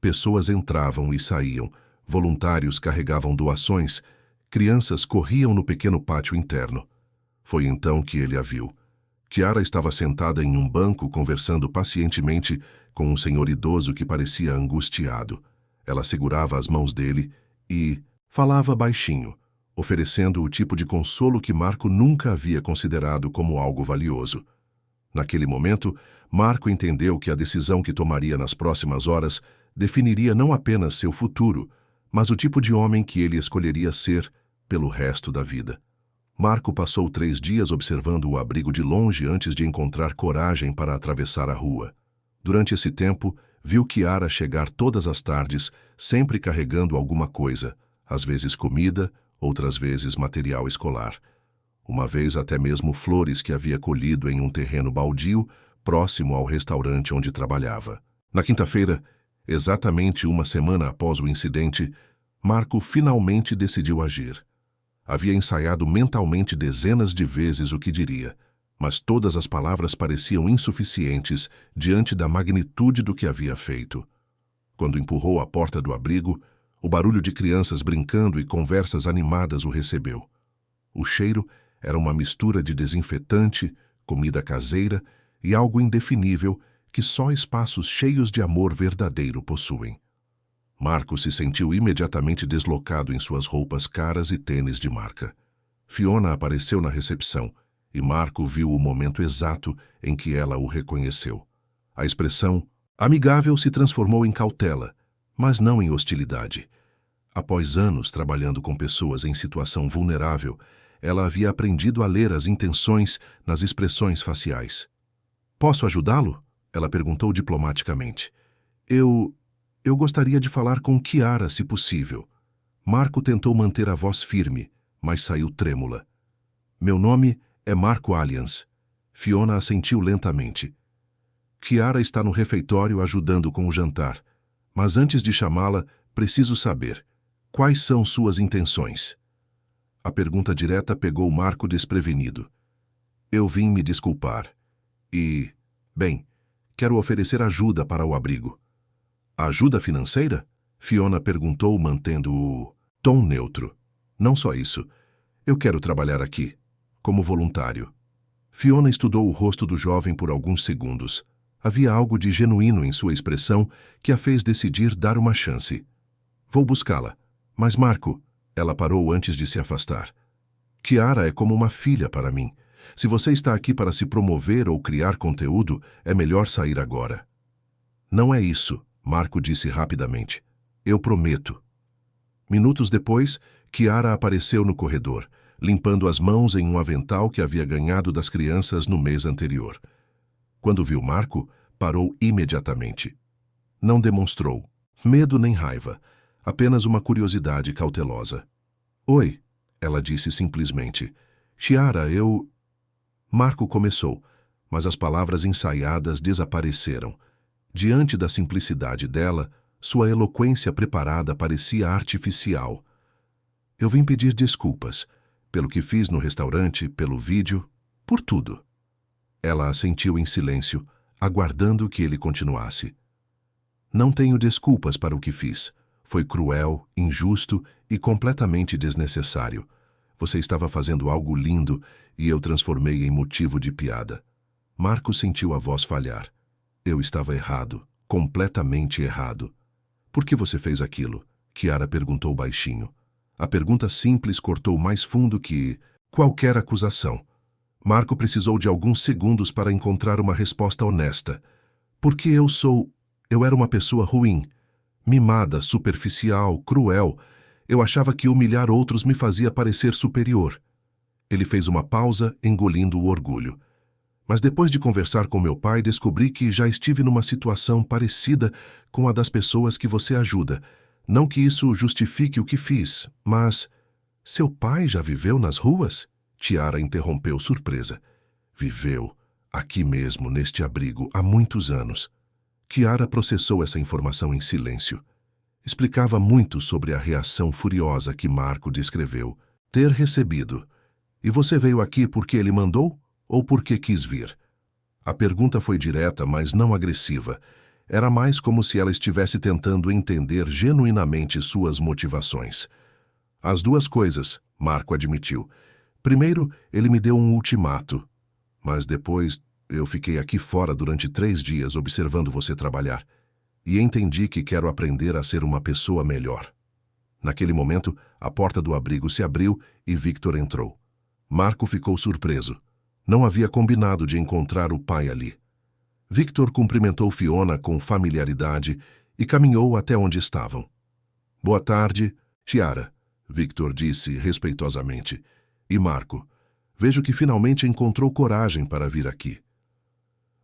Pessoas entravam e saíam, voluntários carregavam doações, crianças corriam no pequeno pátio interno. Foi então que ele a viu. Chiara estava sentada em um banco conversando pacientemente com um senhor idoso que parecia angustiado. Ela segurava as mãos dele e falava baixinho, oferecendo o tipo de consolo que Marco nunca havia considerado como algo valioso. Naquele momento, Marco entendeu que a decisão que tomaria nas próximas horas definiria não apenas seu futuro, mas o tipo de homem que ele escolheria ser pelo resto da vida. Marco passou 3 dias observando o abrigo de longe antes de encontrar coragem para atravessar a rua. Durante esse tempo, viu Chiara chegar todas as tardes, sempre carregando alguma coisa, às vezes comida, outras vezes material escolar. Uma vez até mesmo flores que havia colhido em um terreno baldio, próximo ao restaurante onde trabalhava. Na quinta-feira, exatamente uma semana após o incidente, Marco finalmente decidiu agir. Havia ensaiado mentalmente dezenas de vezes o que diria, mas todas as palavras pareciam insuficientes diante da magnitude do que havia feito. Quando empurrou a porta do abrigo, o barulho de crianças brincando e conversas animadas o recebeu. O cheiro era uma mistura de desinfetante, comida caseira e algo indefinível que só espaços cheios de amor verdadeiro possuem. Marco se sentiu imediatamente deslocado em suas roupas caras e tênis de marca. Fiona apareceu na recepção e Marco viu o momento exato em que ela o reconheceu. A expressão amigável se transformou em cautela, mas não em hostilidade. Após anos trabalhando com pessoas em situação vulnerável, ela havia aprendido a ler as intenções nas expressões faciais. "Posso ajudá-lo?" ela perguntou diplomaticamente. Eu gostaria de falar com Chiara, se possível." Marco tentou manter a voz firme, mas saiu trêmula. "Meu nome é Marco Allians." Fiona assentiu lentamente. "Chiara está no refeitório ajudando com o jantar, mas antes de chamá-la, preciso saber, quais são suas intenções?" A pergunta direta pegou Marco desprevenido. "Eu vim me desculpar. Bem, quero oferecer ajuda para o abrigo." "Ajuda financeira?" Fiona perguntou, mantendo o tom neutro. "Não só isso. Eu quero trabalhar aqui, como voluntário." Fiona estudou o rosto do jovem por alguns segundos. Havia algo de genuíno em sua expressão que a fez decidir dar uma chance. "Vou buscá-la. Mas, Marco..." Ela parou antes de se afastar. "Chiara é como uma filha para mim. Se você está aqui para se promover ou criar conteúdo, é melhor sair agora." "Não é isso," Marco disse rapidamente. "Eu prometo." Minutos depois, Chiara apareceu no corredor, limpando as mãos em um avental que havia ganhado das crianças no mês anterior. Quando viu Marco, parou imediatamente. Não demonstrou medo nem raiva, apenas uma curiosidade cautelosa. "Oi," ela disse simplesmente. "Chiara, eu..." Marco começou, mas as palavras ensaiadas desapareceram. Diante da simplicidade dela, sua eloquência preparada parecia artificial. "Eu vim pedir desculpas, pelo que fiz no restaurante, pelo vídeo, por tudo." Ela assentiu em silêncio, aguardando que ele continuasse. "Não tenho desculpas para o que fiz. Foi cruel, injusto e completamente desnecessário. Você estava fazendo algo lindo e eu transformei em motivo de piada." Marco sentiu a voz falhar. "Eu estava errado, completamente errado." "Por que você fez aquilo?" Chiara perguntou baixinho. A pergunta simples cortou mais fundo que qualquer acusação. Marco precisou de alguns segundos para encontrar uma resposta honesta. "Porque eu era uma pessoa ruim. Mimada, superficial, cruel. Eu achava que humilhar outros me fazia parecer superior." Ele fez uma pausa, engolindo o orgulho. "Mas depois de conversar com meu pai, descobri que já estive numa situação parecida com a das pessoas que você ajuda. Não que isso justifique o que fiz, mas..." "Seu pai já viveu nas ruas?" Chiara interrompeu surpresa. "Viveu, Aqui mesmo, neste abrigo, há muitos anos. Kiara processou essa informação em silêncio. Explicava muito sobre a reação furiosa que Marco descreveu ter recebido. E você veio aqui porque ele mandou ou porque quis vir? A pergunta foi direta, mas não agressiva. Era mais como se ela estivesse tentando entender genuinamente suas motivações. As duas coisas, Marco admitiu. Primeiro, ele me deu um ultimato. Mas depois, eu fiquei aqui fora durante 3 dias observando você trabalhar. E entendi que quero aprender a ser uma pessoa melhor. Naquele momento, a porta do abrigo se abriu e Victor entrou. Marco ficou surpreso. Não havia combinado de encontrar o pai ali. Victor cumprimentou Fiona com familiaridade e caminhou até onde estavam. Boa tarde, Kiara, Victor disse respeitosamente. E Marco, vejo que finalmente encontrou coragem para vir aqui.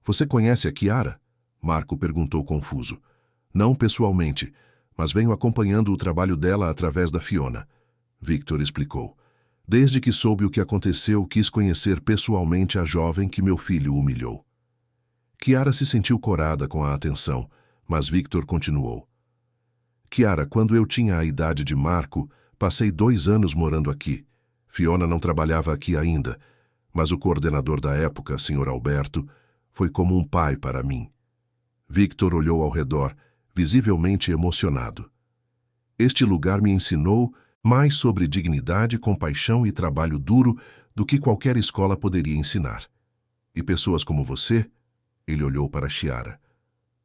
Você conhece a Kiara? Marco perguntou confuso. Não pessoalmente, mas venho acompanhando o trabalho dela através da Fiona. Victor explicou. Desde que soube o que aconteceu, quis conhecer pessoalmente a jovem que meu filho humilhou. Kiara se sentiu corada com a atenção, mas Victor continuou. Kiara, quando eu tinha a idade de Marco, passei 2 anos morando aqui. Fiona não trabalhava aqui ainda, mas o coordenador da época, Sr. Alberto, foi como um pai para mim. Victor olhou ao redor, visivelmente emocionado. Este lugar me ensinou mais sobre dignidade, compaixão e trabalho duro do que qualquer escola poderia ensinar. E pessoas como você, ele olhou para Kiara,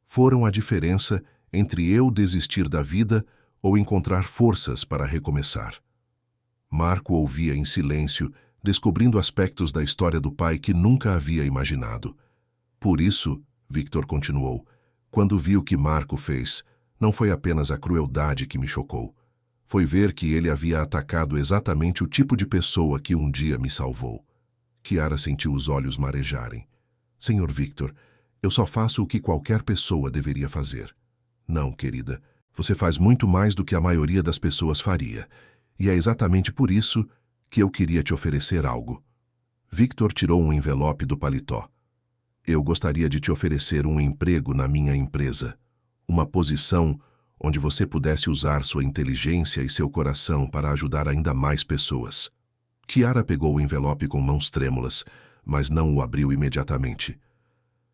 foram a diferença entre eu desistir da vida ou encontrar forças para recomeçar. Marco ouvia em silêncio, descobrindo aspectos da história do pai que nunca havia imaginado. Por isso, Victor continuou, quando vi o que Marco fez, não foi apenas a crueldade que me chocou. Foi ver que ele havia atacado exatamente o tipo de pessoa que um dia me salvou. Kiara sentiu os olhos marejarem. Senhor Victor, eu só faço o que qualquer pessoa deveria fazer. Não, querida, você faz muito mais do que a maioria das pessoas faria. E é exatamente por isso que eu queria te oferecer algo. Victor tirou um envelope do paletó. Eu gostaria de te oferecer um emprego na minha empresa. Uma posição onde você pudesse usar sua inteligência e seu coração para ajudar ainda mais pessoas. Kiara pegou o envelope com mãos trêmulas, mas não o abriu imediatamente.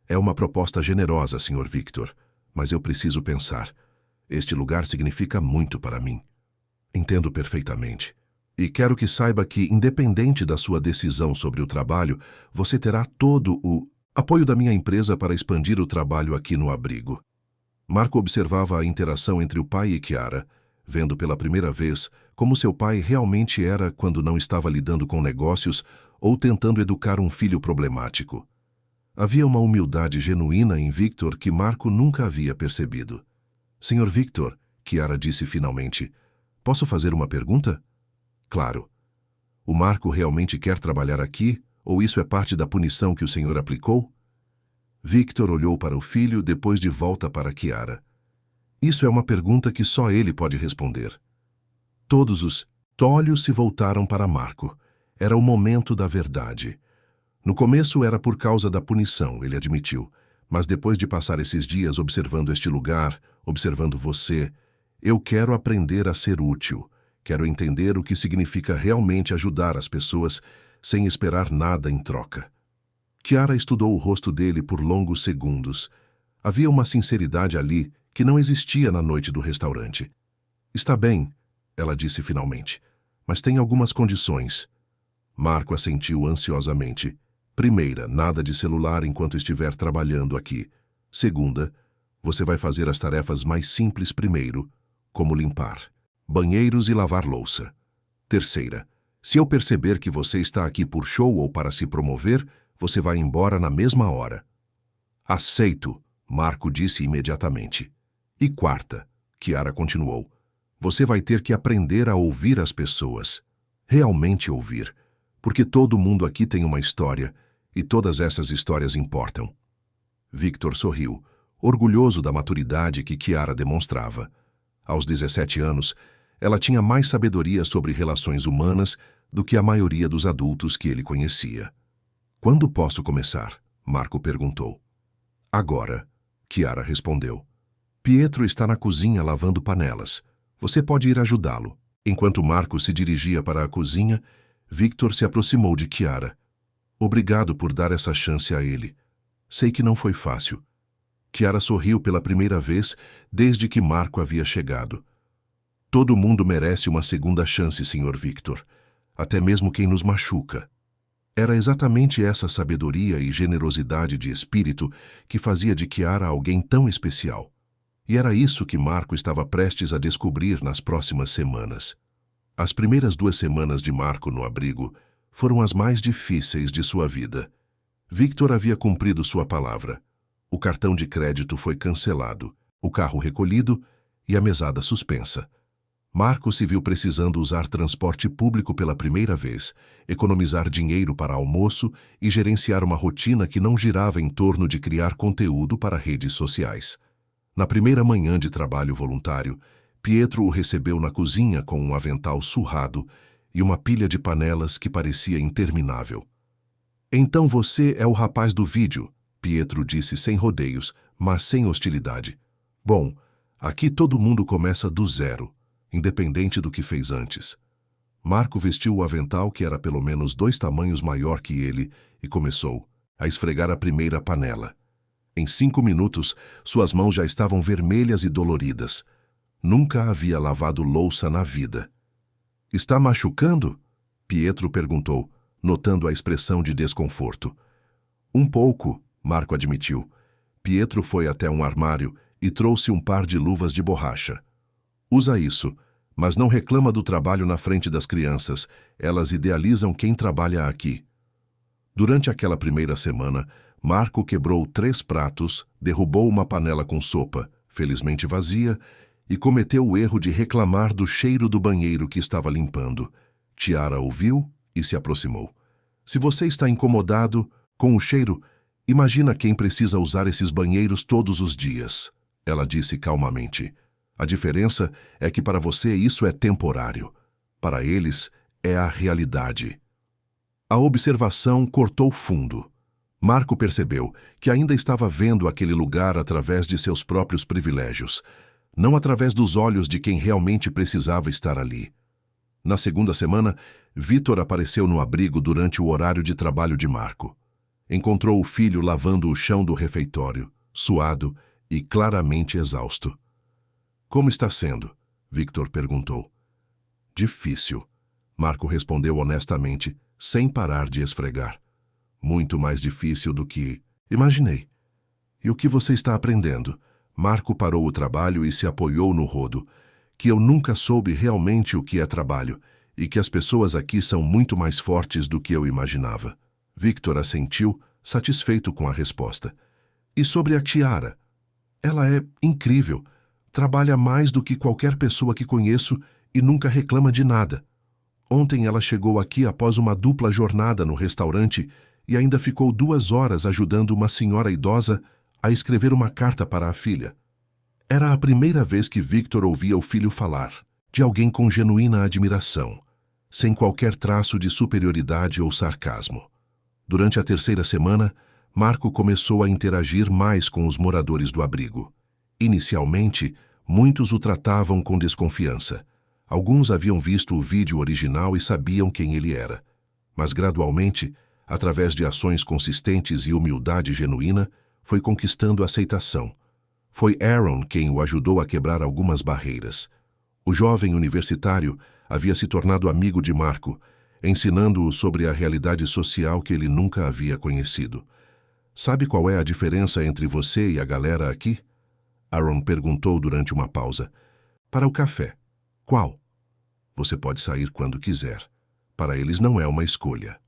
É uma proposta generosa, Sr. Victor, mas eu preciso pensar. Este lugar significa muito para mim. Entendo perfeitamente. E quero que saiba que, independente da sua decisão sobre o trabalho, você terá todo o apoio da minha empresa para expandir o trabalho aqui no abrigo. Marco observava a interação entre o pai e Kiara, vendo pela primeira vez como seu pai realmente era quando não estava lidando com negócios ou tentando educar um filho problemático. Havia uma humildade genuína em Victor que Marco nunca havia percebido. Sr. Victor, Kiara disse finalmente, posso fazer uma pergunta? Claro. O Marco realmente quer trabalhar aqui, ou isso é parte da punição que o senhor aplicou? Victor olhou para o filho, depois de volta para Kiara. Isso é uma pergunta que só ele pode responder. Todos os olhos se voltaram para Marco. Era o momento da verdade. No começo era por causa da punição, ele admitiu. Mas depois de passar esses dias observando este lugar, observando você, eu quero aprender a ser útil. Quero entender o que significa realmente ajudar as pessoas sem esperar nada em troca. Kiara estudou o rosto dele por longos segundos. Havia uma sinceridade ali que não existia na noite do restaurante. Está bem, ela disse finalmente, mas tem algumas condições. Marco assentiu ansiosamente. Primeira, nada de celular enquanto estiver trabalhando aqui. Segunda, você vai fazer as tarefas mais simples primeiro, como limpar banheiros e lavar louça. Terceira, se eu perceber que você está aqui por show ou para se promover, você vai embora na mesma hora. Aceito, Marco disse imediatamente. E quarta, Kiara continuou, você vai ter que aprender a ouvir as pessoas. Realmente ouvir. Porque todo mundo aqui tem uma história, e todas essas histórias importam. Victor sorriu, orgulhoso da maturidade que Kiara demonstrava. Aos 17 anos, ela tinha mais sabedoria sobre relações humanas do que a maioria dos adultos que ele conhecia. Quando posso começar? Marco perguntou. Agora, Chiara respondeu. Pietro está na cozinha lavando panelas. Você pode ir ajudá-lo. Enquanto Marco se dirigia para a cozinha, Victor se aproximou de Chiara. Obrigado por dar essa chance a ele. Sei que não foi fácil. Chiara sorriu pela primeira vez desde que Marco havia chegado. Todo mundo merece uma segunda chance, Sr. Victor. Até mesmo quem nos machuca. Era exatamente essa sabedoria e generosidade de espírito que fazia de Chiara alguém tão especial. E era isso que Marco estava prestes a descobrir nas próximas semanas. As primeiras 2 semanas de Marco no abrigo foram as mais difíceis de sua vida. Victor havia cumprido sua palavra. O cartão de crédito foi cancelado, o carro recolhido e a mesada suspensa. Marco se viu precisando usar transporte público pela primeira vez, economizar dinheiro para almoço e gerenciar uma rotina que não girava em torno de criar conteúdo para redes sociais. Na primeira manhã de trabalho voluntário, Pietro o recebeu na cozinha com um avental surrado e uma pilha de panelas que parecia interminável. Então você é o rapaz do vídeo, Pietro disse sem rodeios, mas sem hostilidade. Bom, aqui todo mundo começa do zero, independente do que fez antes. Marco vestiu o avental que era pelo menos 2 tamanhos maior que ele e começou a esfregar a primeira panela. Em 5 minutos, suas mãos já estavam vermelhas e doloridas. Nunca havia lavado louça na vida. Está machucando? Pietro perguntou, notando a expressão de desconforto. Um pouco, Marco admitiu. Pietro foi até um armário e trouxe um par de luvas de borracha. Usa isso, mas não reclama do trabalho na frente das crianças. Elas idealizam quem trabalha aqui. Durante aquela primeira semana, Marco quebrou 3 pratos, derrubou uma panela com sopa, felizmente vazia, e cometeu o erro de reclamar do cheiro do banheiro que estava limpando. Chiara ouviu e se aproximou. Se você está incomodado com o cheiro, imagina quem precisa usar esses banheiros todos os dias, ela disse calmamente. A diferença é que para você isso é temporário. Para eles, é a realidade. A observação cortou fundo. Marco percebeu que ainda estava vendo aquele lugar através de seus próprios privilégios, não através dos olhos de quem realmente precisava estar ali. Na segunda semana, Victor apareceu no abrigo durante o horário de trabalho de Marco. Encontrou o filho lavando o chão do refeitório, suado e claramente exausto. Como está sendo? Victor perguntou. Difícil, Marco respondeu honestamente, sem parar de esfregar. Muito mais difícil do que imaginei. E o que você está aprendendo? Marco parou o trabalho e se apoiou no rodo, que eu nunca soube realmente o que é trabalho e que as pessoas aqui são muito mais fortes do que eu imaginava. Victor assentiu, satisfeito com a resposta. E sobre a Chiara? Ela é incrível. Trabalha mais do que qualquer pessoa que conheço e nunca reclama de nada. Ontem ela chegou aqui após uma dupla jornada no restaurante e ainda ficou 2 horas ajudando uma senhora idosa a escrever uma carta para a filha. Era a primeira vez que Victor ouvia o filho falar, de alguém com genuína admiração, sem qualquer traço de superioridade ou sarcasmo. Durante a 3ª semana, Marco começou a interagir mais com os moradores do abrigo. Inicialmente, muitos o tratavam com desconfiança. Alguns haviam visto o vídeo original e sabiam quem ele era. Mas gradualmente, através de ações consistentes e humildade genuína, foi conquistando aceitação. Foi Aaron quem o ajudou a quebrar algumas barreiras. O jovem universitário havia se tornado amigo de Marco, ensinando-o sobre a realidade social que ele nunca havia conhecido. Sabe qual é a diferença entre você e a galera aqui? Aaron perguntou durante uma pausa. Para o café. Qual? Você pode sair quando quiser. Para eles não é uma escolha.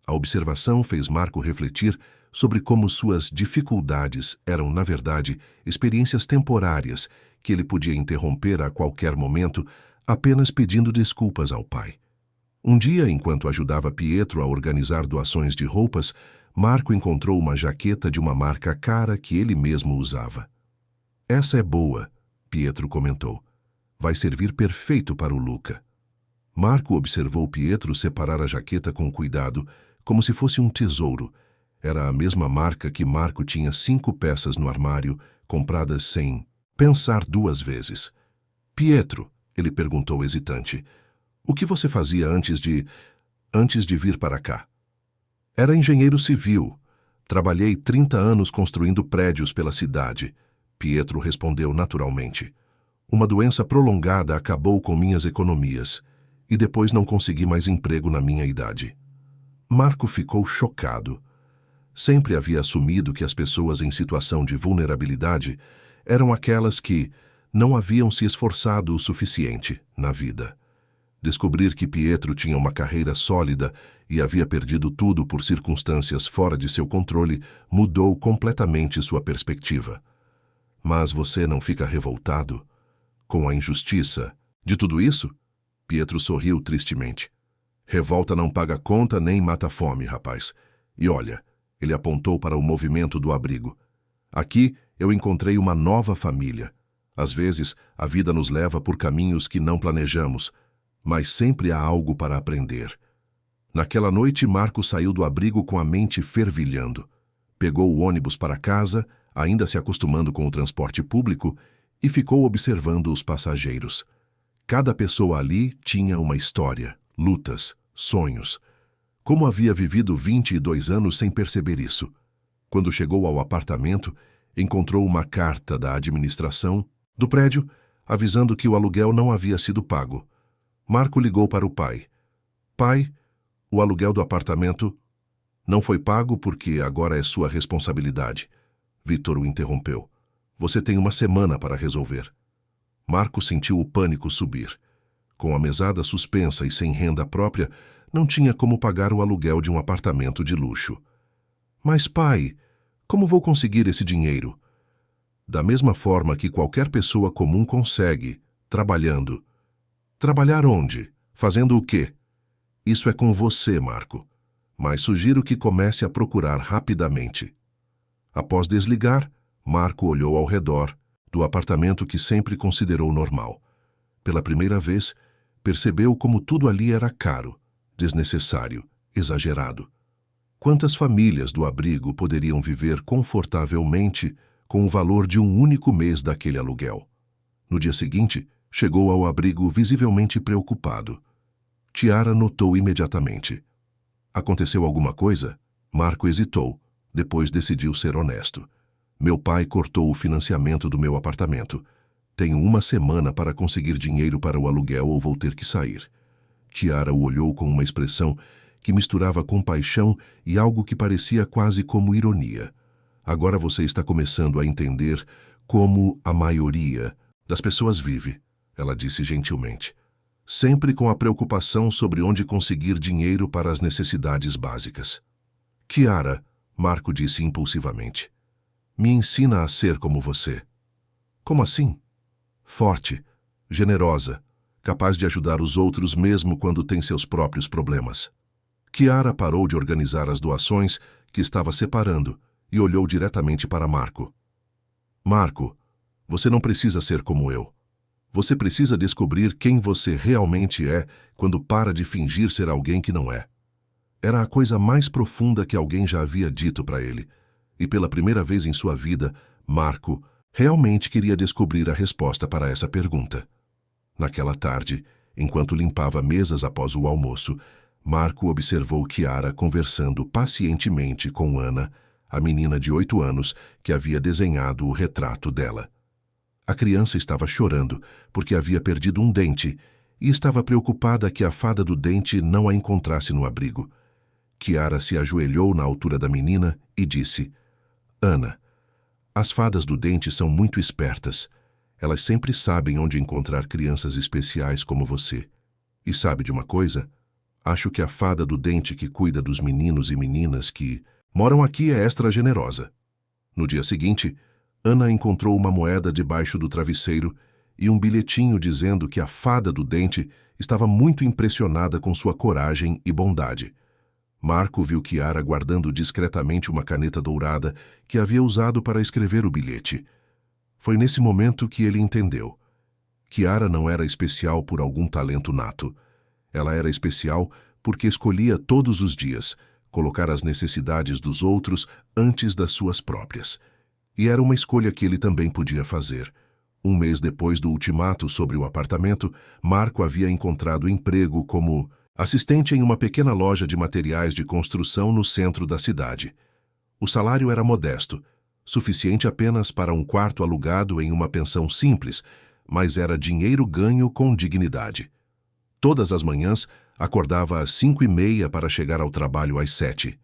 A observação fez Marco refletir sobre como suas dificuldades eram, na verdade, experiências temporárias que ele podia interromper a qualquer momento, apenas pedindo desculpas ao pai. Um dia, enquanto ajudava Pietro a organizar doações de roupas, Marco encontrou uma jaqueta de uma marca cara que ele mesmo usava. Essa é boa, Pietro comentou. Vai servir perfeito para o Luca. Marco observou Pietro separar a jaqueta com cuidado, como se fosse um tesouro. Era a mesma marca que Marco tinha 5 peças no armário, compradas sem pensar 2 vezes. Pietro, ele perguntou hesitante, o que você fazia antes de vir para cá? Era engenheiro civil. Trabalhei 30 anos construindo prédios pela cidade. Pietro respondeu naturalmente. Uma doença prolongada acabou com minhas economias e depois não consegui mais emprego na minha idade. Marco ficou chocado. Sempre havia assumido que as pessoas em situação de vulnerabilidade eram aquelas que não haviam se esforçado o suficiente na vida. Descobrir que Pietro tinha uma carreira sólida e havia perdido tudo por circunstâncias fora de seu controle mudou completamente sua perspectiva. Mas você não fica revoltado com a injustiça de tudo isso? Pietro sorriu tristemente. Revolta não paga conta nem mata fome, rapaz. E olha, ele apontou para o movimento do abrigo. Aqui eu encontrei uma nova família. Às vezes, a vida nos leva por caminhos que não planejamos, mas sempre há algo para aprender. Naquela noite, Marco saiu do abrigo com a mente fervilhando. Pegou o ônibus para casa, ainda se acostumando com o transporte público, e ficou observando os passageiros. Cada pessoa ali tinha uma história, lutas, sonhos. Como havia vivido 22 anos sem perceber isso? Quando chegou ao apartamento, encontrou uma carta da administração do prédio avisando que o aluguel não havia sido pago. Marco ligou para o pai. Pai, o aluguel do apartamento não foi pago porque agora é sua responsabilidade. Vítor o interrompeu. Você tem uma semana para resolver. Marco sentiu o pânico subir. Com a mesada suspensa e sem renda própria, não tinha como pagar o aluguel de um apartamento de luxo. Mas, pai, como vou conseguir esse dinheiro? Da mesma forma que qualquer pessoa comum consegue, trabalhando. Trabalhar onde? Fazendo o quê? Isso é com você, Marco. Mas sugiro que comece a procurar rapidamente. Após desligar, Marco olhou ao redor do apartamento que sempre considerou normal. Pela primeira vez, percebeu como tudo ali era caro, desnecessário, exagerado. Quantas famílias do abrigo poderiam viver confortavelmente com o valor de um único mês daquele aluguel? No dia seguinte, chegou ao abrigo visivelmente preocupado. Tiara notou imediatamente. Aconteceu alguma coisa? Marco hesitou, depois decidiu ser honesto. Meu pai cortou o financiamento do meu apartamento. Tenho uma semana para conseguir dinheiro para o aluguel ou vou ter que sair. Tiara o olhou com uma expressão que misturava compaixão e algo que parecia quase como ironia. Agora você está começando a entender como a maioria das pessoas vive, ela disse gentilmente. Sempre com a preocupação sobre onde conseguir dinheiro para as necessidades básicas. Kiara, Marco disse impulsivamente, me ensina a ser como você. Como assim? Forte, generosa, capaz de ajudar os outros mesmo quando tem seus próprios problemas. Kiara parou de organizar as doações que estava separando e olhou diretamente para Marco. Marco, você não precisa ser como eu. Você precisa descobrir quem você realmente é quando para de fingir ser alguém que não é. Era a coisa mais profunda que alguém já havia dito para ele. E pela primeira vez em sua vida, Marco realmente queria descobrir a resposta para essa pergunta. Naquela tarde, enquanto limpava mesas após o almoço, Marco observou Kiara conversando pacientemente com Ana, a menina de 8 anos que havia desenhado o retrato dela. A criança estava chorando porque havia perdido um dente e estava preocupada que a fada do dente não a encontrasse no abrigo. Kiara se ajoelhou na altura da menina e disse, Ana, as fadas do dente são muito espertas. Elas sempre sabem onde encontrar crianças especiais como você. E sabe de uma coisa? Acho que a fada do dente que cuida dos meninos e meninas que moram aqui é extra generosa. No dia seguinte, Ana encontrou uma moeda debaixo do travesseiro e um bilhetinho dizendo que a fada do dente estava muito impressionada com sua coragem e bondade. Marco viu Kiara guardando discretamente uma caneta dourada que havia usado para escrever o bilhete. Foi nesse momento que ele entendeu. Kiara não era especial por algum talento nato. Ela era especial porque escolhia todos os dias colocar as necessidades dos outros antes das suas próprias. E era uma escolha que ele também podia fazer. Um mês depois do ultimato sobre o apartamento, Marco havia encontrado emprego como assistente em uma pequena loja de materiais de construção no centro da cidade. O salário era modesto, suficiente apenas para um quarto alugado em uma pensão simples, mas era dinheiro ganho com dignidade. Todas as manhãs, acordava às 5h30 para chegar ao trabalho às 7.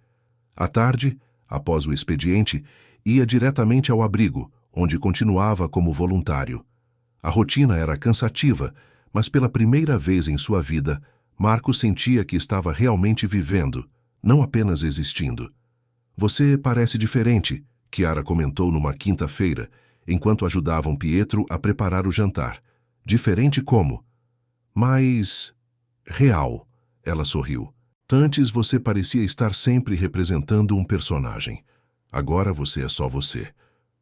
À tarde, após o expediente, ia diretamente ao abrigo, onde continuava como voluntário. A rotina era cansativa, mas pela primeira vez em sua vida, Marco sentia que estava realmente vivendo, não apenas existindo. Você parece diferente, Chiara comentou numa quinta-feira, enquanto ajudavam Pietro a preparar o jantar. Diferente como? Mas real, ela sorriu. Antes você parecia estar sempre representando um personagem. Agora você é só você.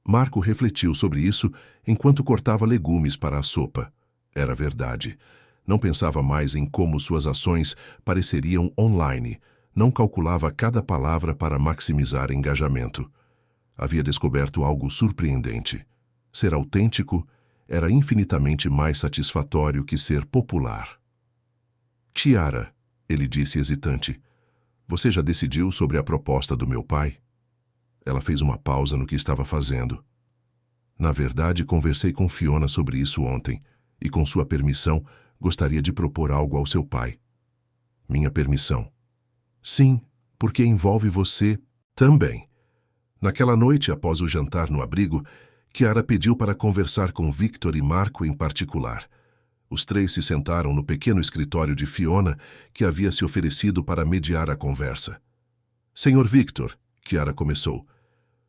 Marco refletiu sobre isso enquanto cortava legumes para a sopa. Era verdade. Não pensava mais em como suas ações pareceriam online. Não calculava cada palavra para maximizar engajamento. Havia descoberto algo surpreendente. Ser autêntico era infinitamente mais satisfatório que ser popular. Chiara, ele disse hesitante, você já decidiu sobre a proposta do meu pai? Ela fez uma pausa no que estava fazendo. Na verdade, conversei com Fiona sobre isso ontem, e com sua permissão, gostaria de propor algo ao seu pai. Minha permissão? Sim, porque envolve você também. Naquela noite, após o jantar no abrigo, Chiara pediu para conversar com Victor e Marco em particular. Os três se sentaram no pequeno escritório de Fiona, que havia se oferecido para mediar a conversa. Senhor Victor, Chiara começou,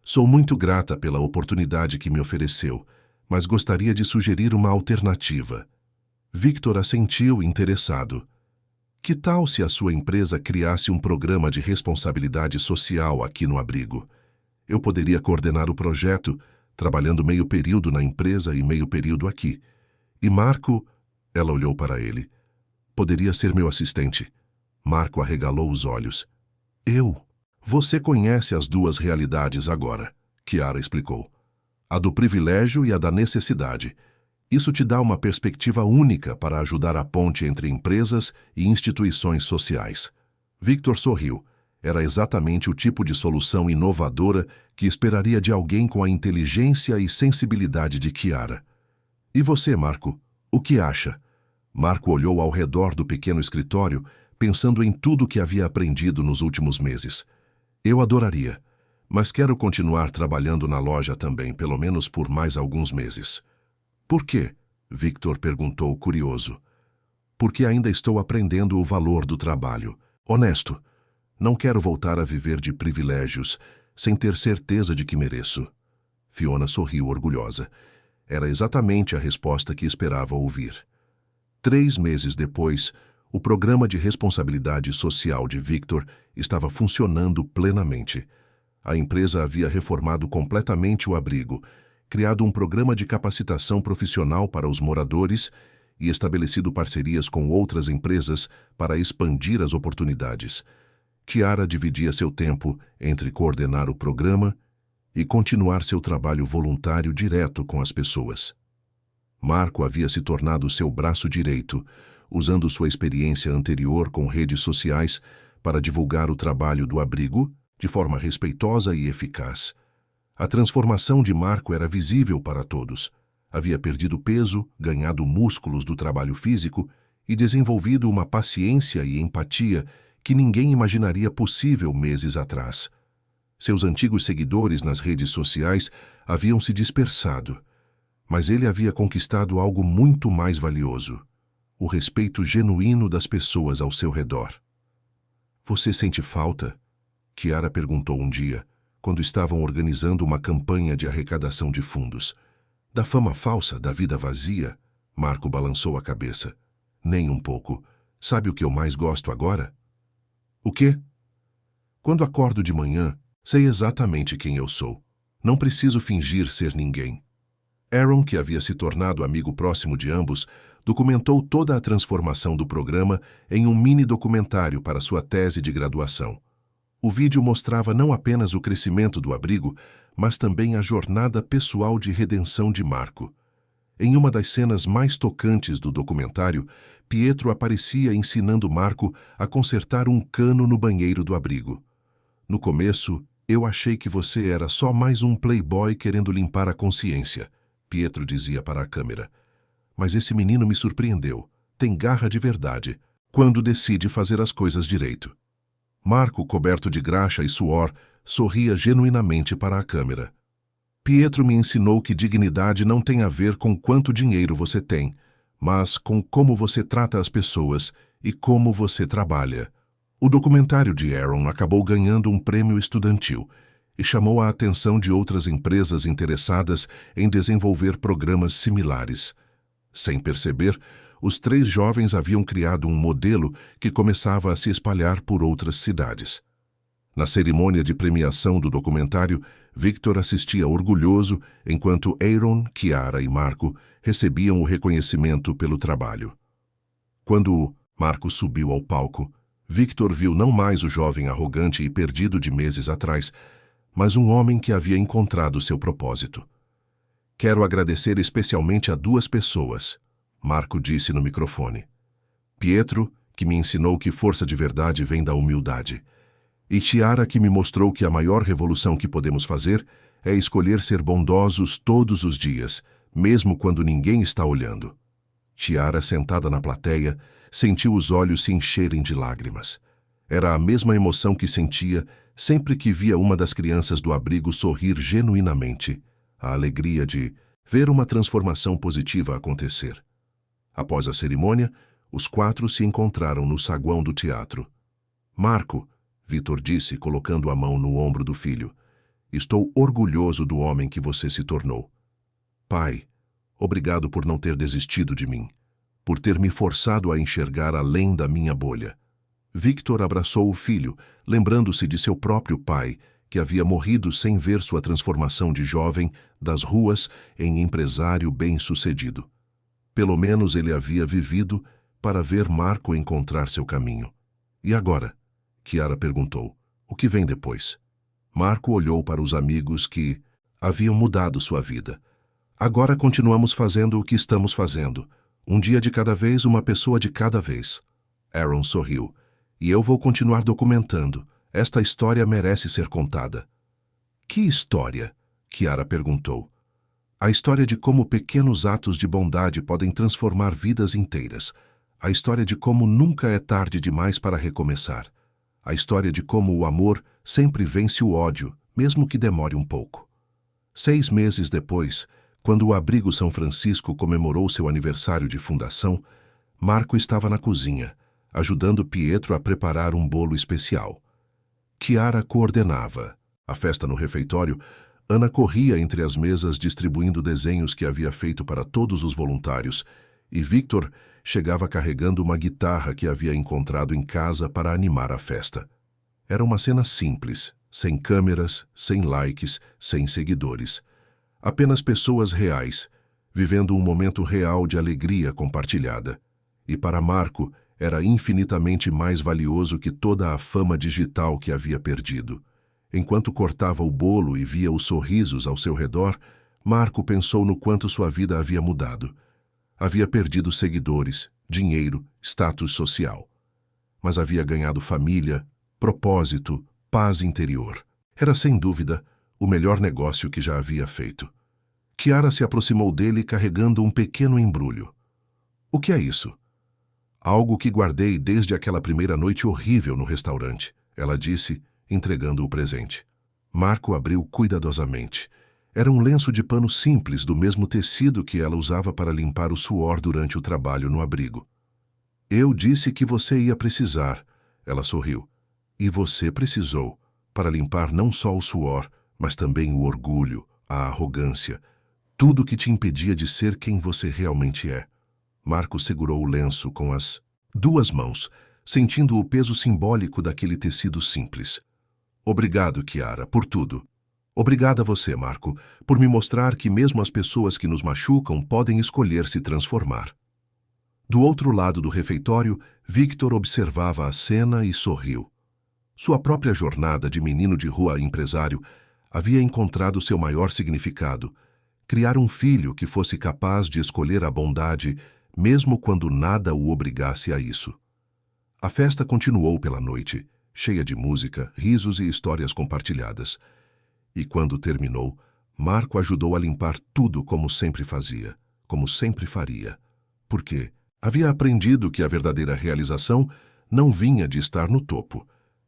sou muito grata pela oportunidade que me ofereceu, mas gostaria de sugerir uma alternativa. Victor assentiu interessado. Que tal se a sua empresa criasse um programa de responsabilidade social aqui no abrigo? Eu poderia coordenar o projeto, trabalhando meio período na empresa e meio período aqui. E Marco, ela olhou para ele, poderia ser meu assistente. Marco arregalou os olhos. Eu? Você conhece as duas realidades agora, Chiara explicou. A do privilégio e a da necessidade. Isso te dá uma perspectiva única para ajudar a ponte entre empresas e instituições sociais. Victor sorriu. Era exatamente o tipo de solução inovadora que esperaria de alguém com a inteligência e sensibilidade de Chiara. E você, Marco? O que acha? Marco olhou ao redor do pequeno escritório, pensando em tudo que havia aprendido nos últimos meses. Eu adoraria, mas quero continuar trabalhando na loja também, pelo menos por mais alguns meses. Por quê? Victor perguntou, curioso. Porque ainda estou aprendendo o valor do trabalho. Honesto. Não quero voltar a viver de privilégios, sem ter certeza de que mereço. Fiona sorriu orgulhosa. Era exatamente a resposta que esperava ouvir. 3 meses depois, o programa de responsabilidade social de Victor estava funcionando plenamente. A empresa havia reformado completamente o abrigo, criado um programa de capacitação profissional para os moradores e estabelecido parcerias com outras empresas para expandir as oportunidades. Chiara dividia seu tempo entre coordenar o programa e continuar seu trabalho voluntário direto com as pessoas. Marco havia se tornado seu braço direito, usando sua experiência anterior com redes sociais para divulgar o trabalho do abrigo de forma respeitosa e eficaz. A transformação de Marco era visível para todos. Havia perdido peso, ganhado músculos do trabalho físico e desenvolvido uma paciência e empatia que ninguém imaginaria possível meses atrás. Seus antigos seguidores nas redes sociais haviam se dispersado, mas ele havia conquistado algo muito mais valioso: o respeito genuíno das pessoas ao seu redor. Você sente falta? Chiara perguntou um dia, quando estavam organizando uma campanha de arrecadação de fundos. Da fama falsa, da vida vazia? Marco balançou a cabeça. Nem um pouco. Sabe o que eu mais gosto agora? O quê? Quando acordo de manhã, sei exatamente quem eu sou. Não preciso fingir ser ninguém. Aaron, que havia se tornado amigo próximo de ambos, documentou toda a transformação do programa em um mini documentário para sua tese de graduação. O vídeo mostrava não apenas o crescimento do abrigo, mas também a jornada pessoal de redenção de Marco. Em uma das cenas mais tocantes do documentário, Pietro aparecia ensinando Marco a consertar um cano no banheiro do abrigo. No começo, eu achei que você era só mais um playboy querendo limpar a consciência, Pietro dizia para a câmera. Mas esse menino me surpreendeu. Tem garra de verdade, quando decide fazer as coisas direito. Marco, coberto de graxa e suor, sorria genuinamente para a câmera. Pietro me ensinou que dignidade não tem a ver com quanto dinheiro você tem, mas com como você trata as pessoas e como você trabalha. O documentário de Aaron acabou ganhando um prêmio estudantil e chamou a atenção de outras empresas interessadas em desenvolver programas similares. Sem perceber, os 3 jovens haviam criado um modelo que começava a se espalhar por outras cidades. Na cerimônia de premiação do documentário, Victor assistia orgulhoso enquanto Aaron, Chiara e Marco recebiam o reconhecimento pelo trabalho. Quando Marco subiu ao palco, Victor viu não mais o jovem arrogante e perdido de meses atrás, mas um homem que havia encontrado seu propósito. Quero agradecer especialmente a 2 pessoas, Marco disse no microfone. Pietro, que me ensinou que força de verdade vem da humildade. E Chiara, que me mostrou que a maior revolução que podemos fazer é escolher ser bondosos todos os dias, mesmo quando ninguém está olhando. Chiara, sentada na plateia, sentiu os olhos se encherem de lágrimas. Era a mesma emoção que sentia sempre que via uma das crianças do abrigo sorrir genuinamente, a alegria de ver uma transformação positiva acontecer. Após a cerimônia, os 4 se encontraram no saguão do teatro. Marco, Vitor disse, colocando a mão no ombro do filho, estou orgulhoso do homem que você se tornou. Pai, obrigado por não ter desistido de mim, por ter me forçado a enxergar além da minha bolha. Victor abraçou o filho, lembrando-se de seu próprio pai, que havia morrido sem ver sua transformação de jovem das ruas em empresário bem-sucedido. Pelo menos ele havia vivido para ver Marco encontrar seu caminho. E agora? Chiara perguntou. O que vem depois? Marco olhou para os amigos que haviam mudado sua vida. Agora continuamos fazendo o que estamos fazendo. Um dia de cada vez, uma pessoa de cada vez. Aaron sorriu. E eu vou continuar documentando. Esta história merece ser contada. Que história? Chiara perguntou. A história de como pequenos atos de bondade podem transformar vidas inteiras. A história de como nunca é tarde demais para recomeçar. A história de como o amor sempre vence o ódio, mesmo que demore um pouco. 6 meses depois, quando o Abrigo São Francisco comemorou seu aniversário de fundação, Marco estava na cozinha, ajudando Pietro a preparar um bolo especial. Chiara coordenava. A festa no refeitório, Ana corria entre as mesas distribuindo desenhos que havia feito para todos os voluntários, e Victor chegava carregando uma guitarra que havia encontrado em casa para animar a festa. Era uma cena simples, sem câmeras, sem likes, sem seguidores. Apenas pessoas reais, vivendo um momento real de alegria compartilhada. E para Marco, era infinitamente mais valioso que toda a fama digital que havia perdido. Enquanto cortava o bolo e via os sorrisos ao seu redor, Marco pensou no quanto sua vida havia mudado. Havia perdido seguidores, dinheiro, status social. Mas havia ganhado família, propósito, paz interior. Era, sem dúvida, o melhor negócio que já havia feito. Chiara se aproximou dele carregando um pequeno embrulho. O que é isso? Algo que guardei desde aquela primeira noite horrível no restaurante, ela disse, entregando o presente. Marco abriu cuidadosamente. Era um lenço de pano simples do mesmo tecido que ela usava para limpar o suor durante o trabalho no abrigo. Eu disse que você ia precisar, ela sorriu. E você precisou, para limpar não só o suor, mas também o orgulho, a arrogância, tudo que te impedia de ser quem você realmente é. Marco segurou o lenço com as 2 mãos, sentindo o peso simbólico daquele tecido simples. Obrigado, Chiara, por tudo. Obrigada a você, Marco, por me mostrar que mesmo as pessoas que nos machucam podem escolher se transformar. Do outro lado do refeitório, Victor observava a cena e sorriu. Sua própria jornada de menino de rua a empresário havia encontrado seu maior significado: criar um filho que fosse capaz de escolher a bondade, mesmo quando nada o obrigasse a isso. A festa continuou pela noite, cheia de música, risos e histórias compartilhadas. E quando terminou, Marco ajudou a limpar tudo como sempre fazia, como sempre faria. Porque havia aprendido que a verdadeira realização não vinha de estar no topo,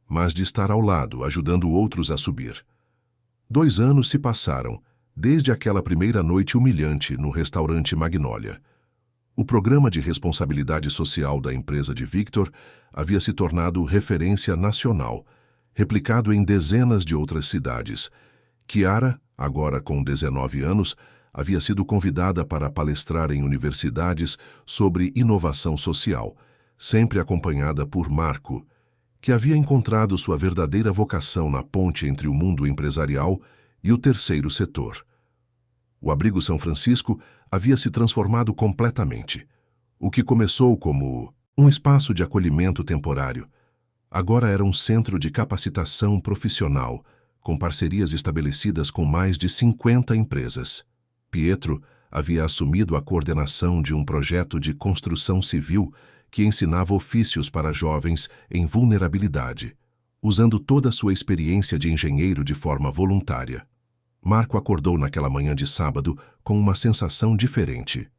mas de estar ao lado, ajudando outros a subir. 2 anos se passaram, desde aquela primeira noite humilhante no restaurante Magnólia. O programa de responsabilidade social da empresa de Victor havia se tornado referência nacional, replicado em dezenas de outras cidades. Chiara, agora com 19 anos, havia sido convidada para palestrar em universidades sobre inovação social, sempre acompanhada por Marco, que havia encontrado sua verdadeira vocação na ponte entre o mundo empresarial e o terceiro setor. O Abrigo São Francisco havia se transformado completamente. O que começou como um espaço de acolhimento temporário, agora era um centro de capacitação profissional, com parcerias estabelecidas com mais de 50 empresas. Pietro havia assumido a coordenação de um projeto de construção civil que ensinava ofícios para jovens em vulnerabilidade, usando toda a sua experiência de engenheiro de forma voluntária. Marco acordou naquela manhã de sábado com uma sensação diferente.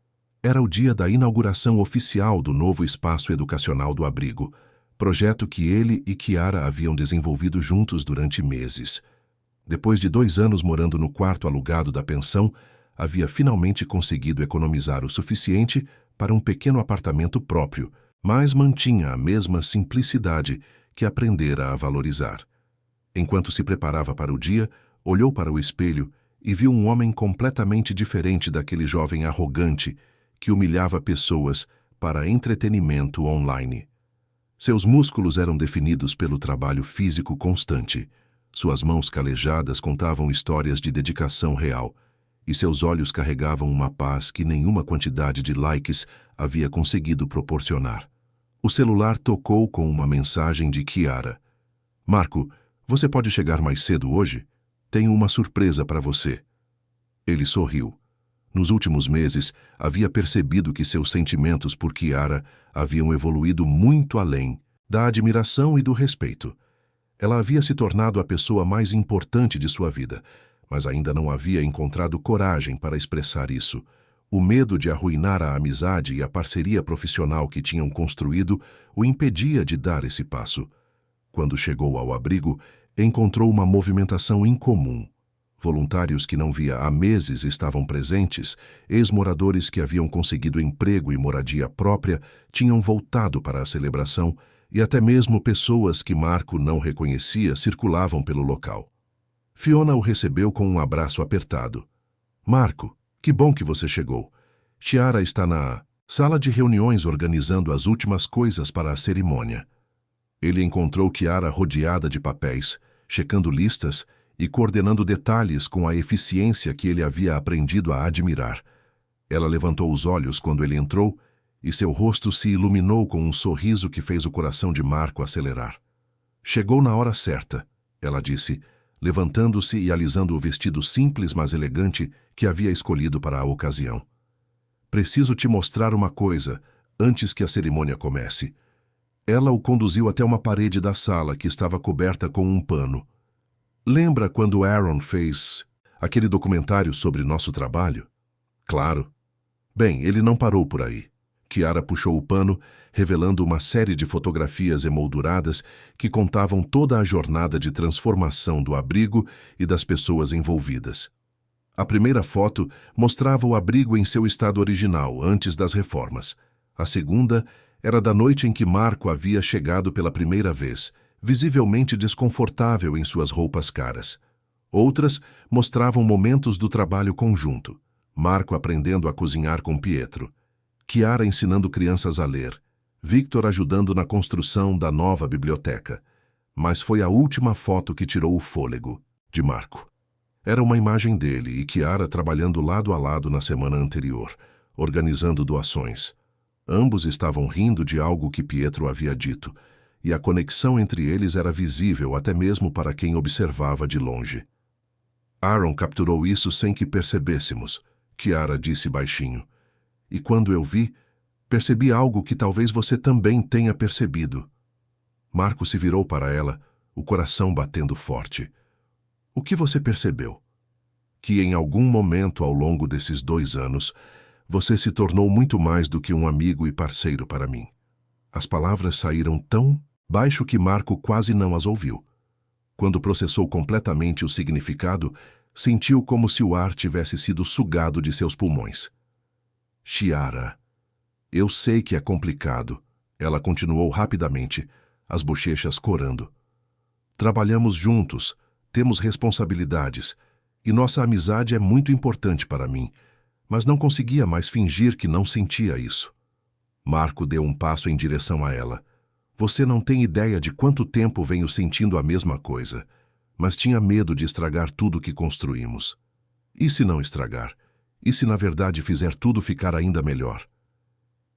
Era o dia da inauguração oficial do novo espaço educacional do abrigo, projeto que ele e Chiara haviam desenvolvido juntos durante meses. Depois de 2 anos morando no quarto alugado da pensão, havia finalmente conseguido economizar o suficiente para um pequeno apartamento próprio, mas mantinha a mesma simplicidade que aprendera a valorizar. Enquanto se preparava para o dia, olhou para o espelho e viu um homem completamente diferente daquele jovem arrogante que humilhava pessoas para entretenimento online. Seus músculos eram definidos pelo trabalho físico constante. Suas mãos calejadas contavam histórias de dedicação real, e seus olhos carregavam uma paz que nenhuma quantidade de likes havia conseguido proporcionar. O celular tocou com uma mensagem de Chiara. "Marco, você pode chegar mais cedo hoje? Tenho uma surpresa para você." Ele sorriu. Nos últimos meses, havia percebido que seus sentimentos por Chiara haviam evoluído muito além da admiração e do respeito. Ela havia se tornado a pessoa mais importante de sua vida, mas ainda não havia encontrado coragem para expressar isso. O medo de arruinar a amizade e a parceria profissional que tinham construído o impedia de dar esse passo. Quando chegou ao abrigo, encontrou uma movimentação incomum. Voluntários que não via há meses estavam presentes, ex-moradores que haviam conseguido emprego e moradia própria tinham voltado para a celebração e até mesmo pessoas que Marco não reconhecia circulavam pelo local. Fiona o recebeu com um abraço apertado. "Marco, que bom que você chegou. Chiara está na sala de reuniões organizando as últimas coisas para a cerimônia." Ele encontrou Chiara rodeada de papéis, checando listas e coordenando detalhes com a eficiência que ele havia aprendido a admirar. Ela levantou os olhos quando ele entrou e seu rosto se iluminou com um sorriso que fez o coração de Marco acelerar. "Chegou na hora certa", ela disse, levantando-se e alisando o vestido simples mas elegante que havia escolhido para a ocasião. "Preciso te mostrar uma coisa antes que a cerimônia comece." Ela o conduziu até uma parede da sala que estava coberta com um pano. "Lembra quando Aaron fez aquele documentário sobre nosso trabalho?" "Claro." "Bem, ele não parou por aí." Chiara puxou o pano, revelando uma série de fotografias emolduradas que contavam toda a jornada de transformação do abrigo e das pessoas envolvidas. A primeira foto mostrava o abrigo em seu estado original, antes das reformas. A segunda era da noite em que Marco havia chegado pela primeira vez, visivelmente desconfortável em suas roupas caras. Outras mostravam momentos do trabalho conjunto. Marco aprendendo a cozinhar com Pietro. Chiara ensinando crianças a ler. Victor ajudando na construção da nova biblioteca. Mas foi a última foto que tirou o fôlego, de Marco. Era uma imagem dele e Chiara trabalhando lado a lado na semana anterior, organizando doações. Ambos estavam rindo de algo que Pietro havia dito, e a conexão entre eles era visível até mesmo para quem observava de longe. Aaron capturou isso sem que percebêssemos, Kiara disse baixinho. E quando eu vi, percebi algo que talvez você também tenha percebido. Marco se virou para ela, o coração batendo forte. O que você percebeu? Que em algum momento ao longo desses 2 anos, você se tornou muito mais do que um amigo e parceiro para mim. As palavras saíram tão baixo que Marco quase não as ouviu. Quando processou completamente o significado, sentiu como se o ar tivesse sido sugado de seus pulmões. Chiara, eu sei que é complicado, ela continuou rapidamente, as bochechas corando. Trabalhamos juntos, temos responsabilidades, e nossa amizade é muito importante para mim, mas não conseguia mais fingir que não sentia isso. Marco deu um passo em direção a ela. Você não tem ideia de quanto tempo venho sentindo a mesma coisa, mas tinha medo de estragar tudo que construímos. E se não estragar? E se na verdade fizer tudo ficar ainda melhor?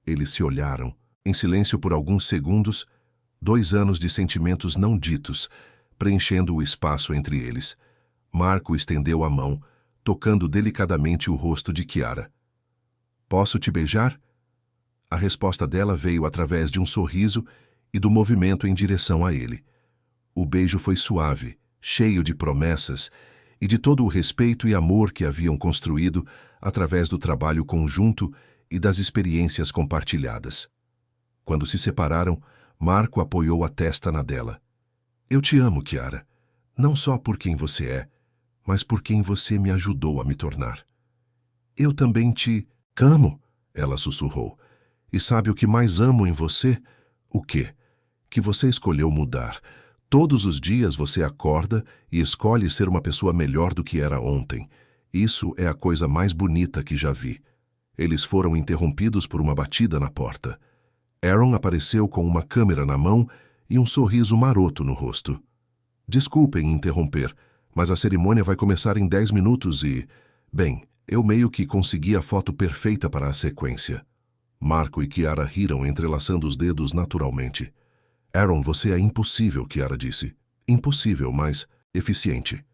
Eles se olharam, em silêncio por alguns segundos, 2 anos de sentimentos não ditos, preenchendo o espaço entre eles. Marco estendeu a mão, tocando delicadamente o rosto de Kiara. Posso te beijar? A resposta dela veio através de um sorriso e do movimento em direção a ele. O beijo foi suave, cheio de promessas e de todo o respeito e amor que haviam construído através do trabalho conjunto e das experiências compartilhadas. Quando se separaram, Marco apoiou a testa na dela. Eu te amo, Kiara, não só por quem você é, mas por quem você me ajudou a me tornar. Eu também te amo, ela sussurrou. E sabe o que mais amo em você? O quê? Que você escolheu mudar. Todos os dias você acorda e escolhe ser uma pessoa melhor do que era ontem. Isso é a coisa mais bonita que já vi. Eles foram interrompidos por uma batida na porta. Aaron apareceu com uma câmera na mão e um sorriso maroto no rosto. Desculpem interromper, mas a cerimônia vai começar em 10 minutos e... Bem, eu meio que consegui a foto perfeita para a sequência. Marco e Kiara riram entrelaçando os dedos naturalmente. Aaron, você é impossível, Kiara disse. Impossível, mas eficiente.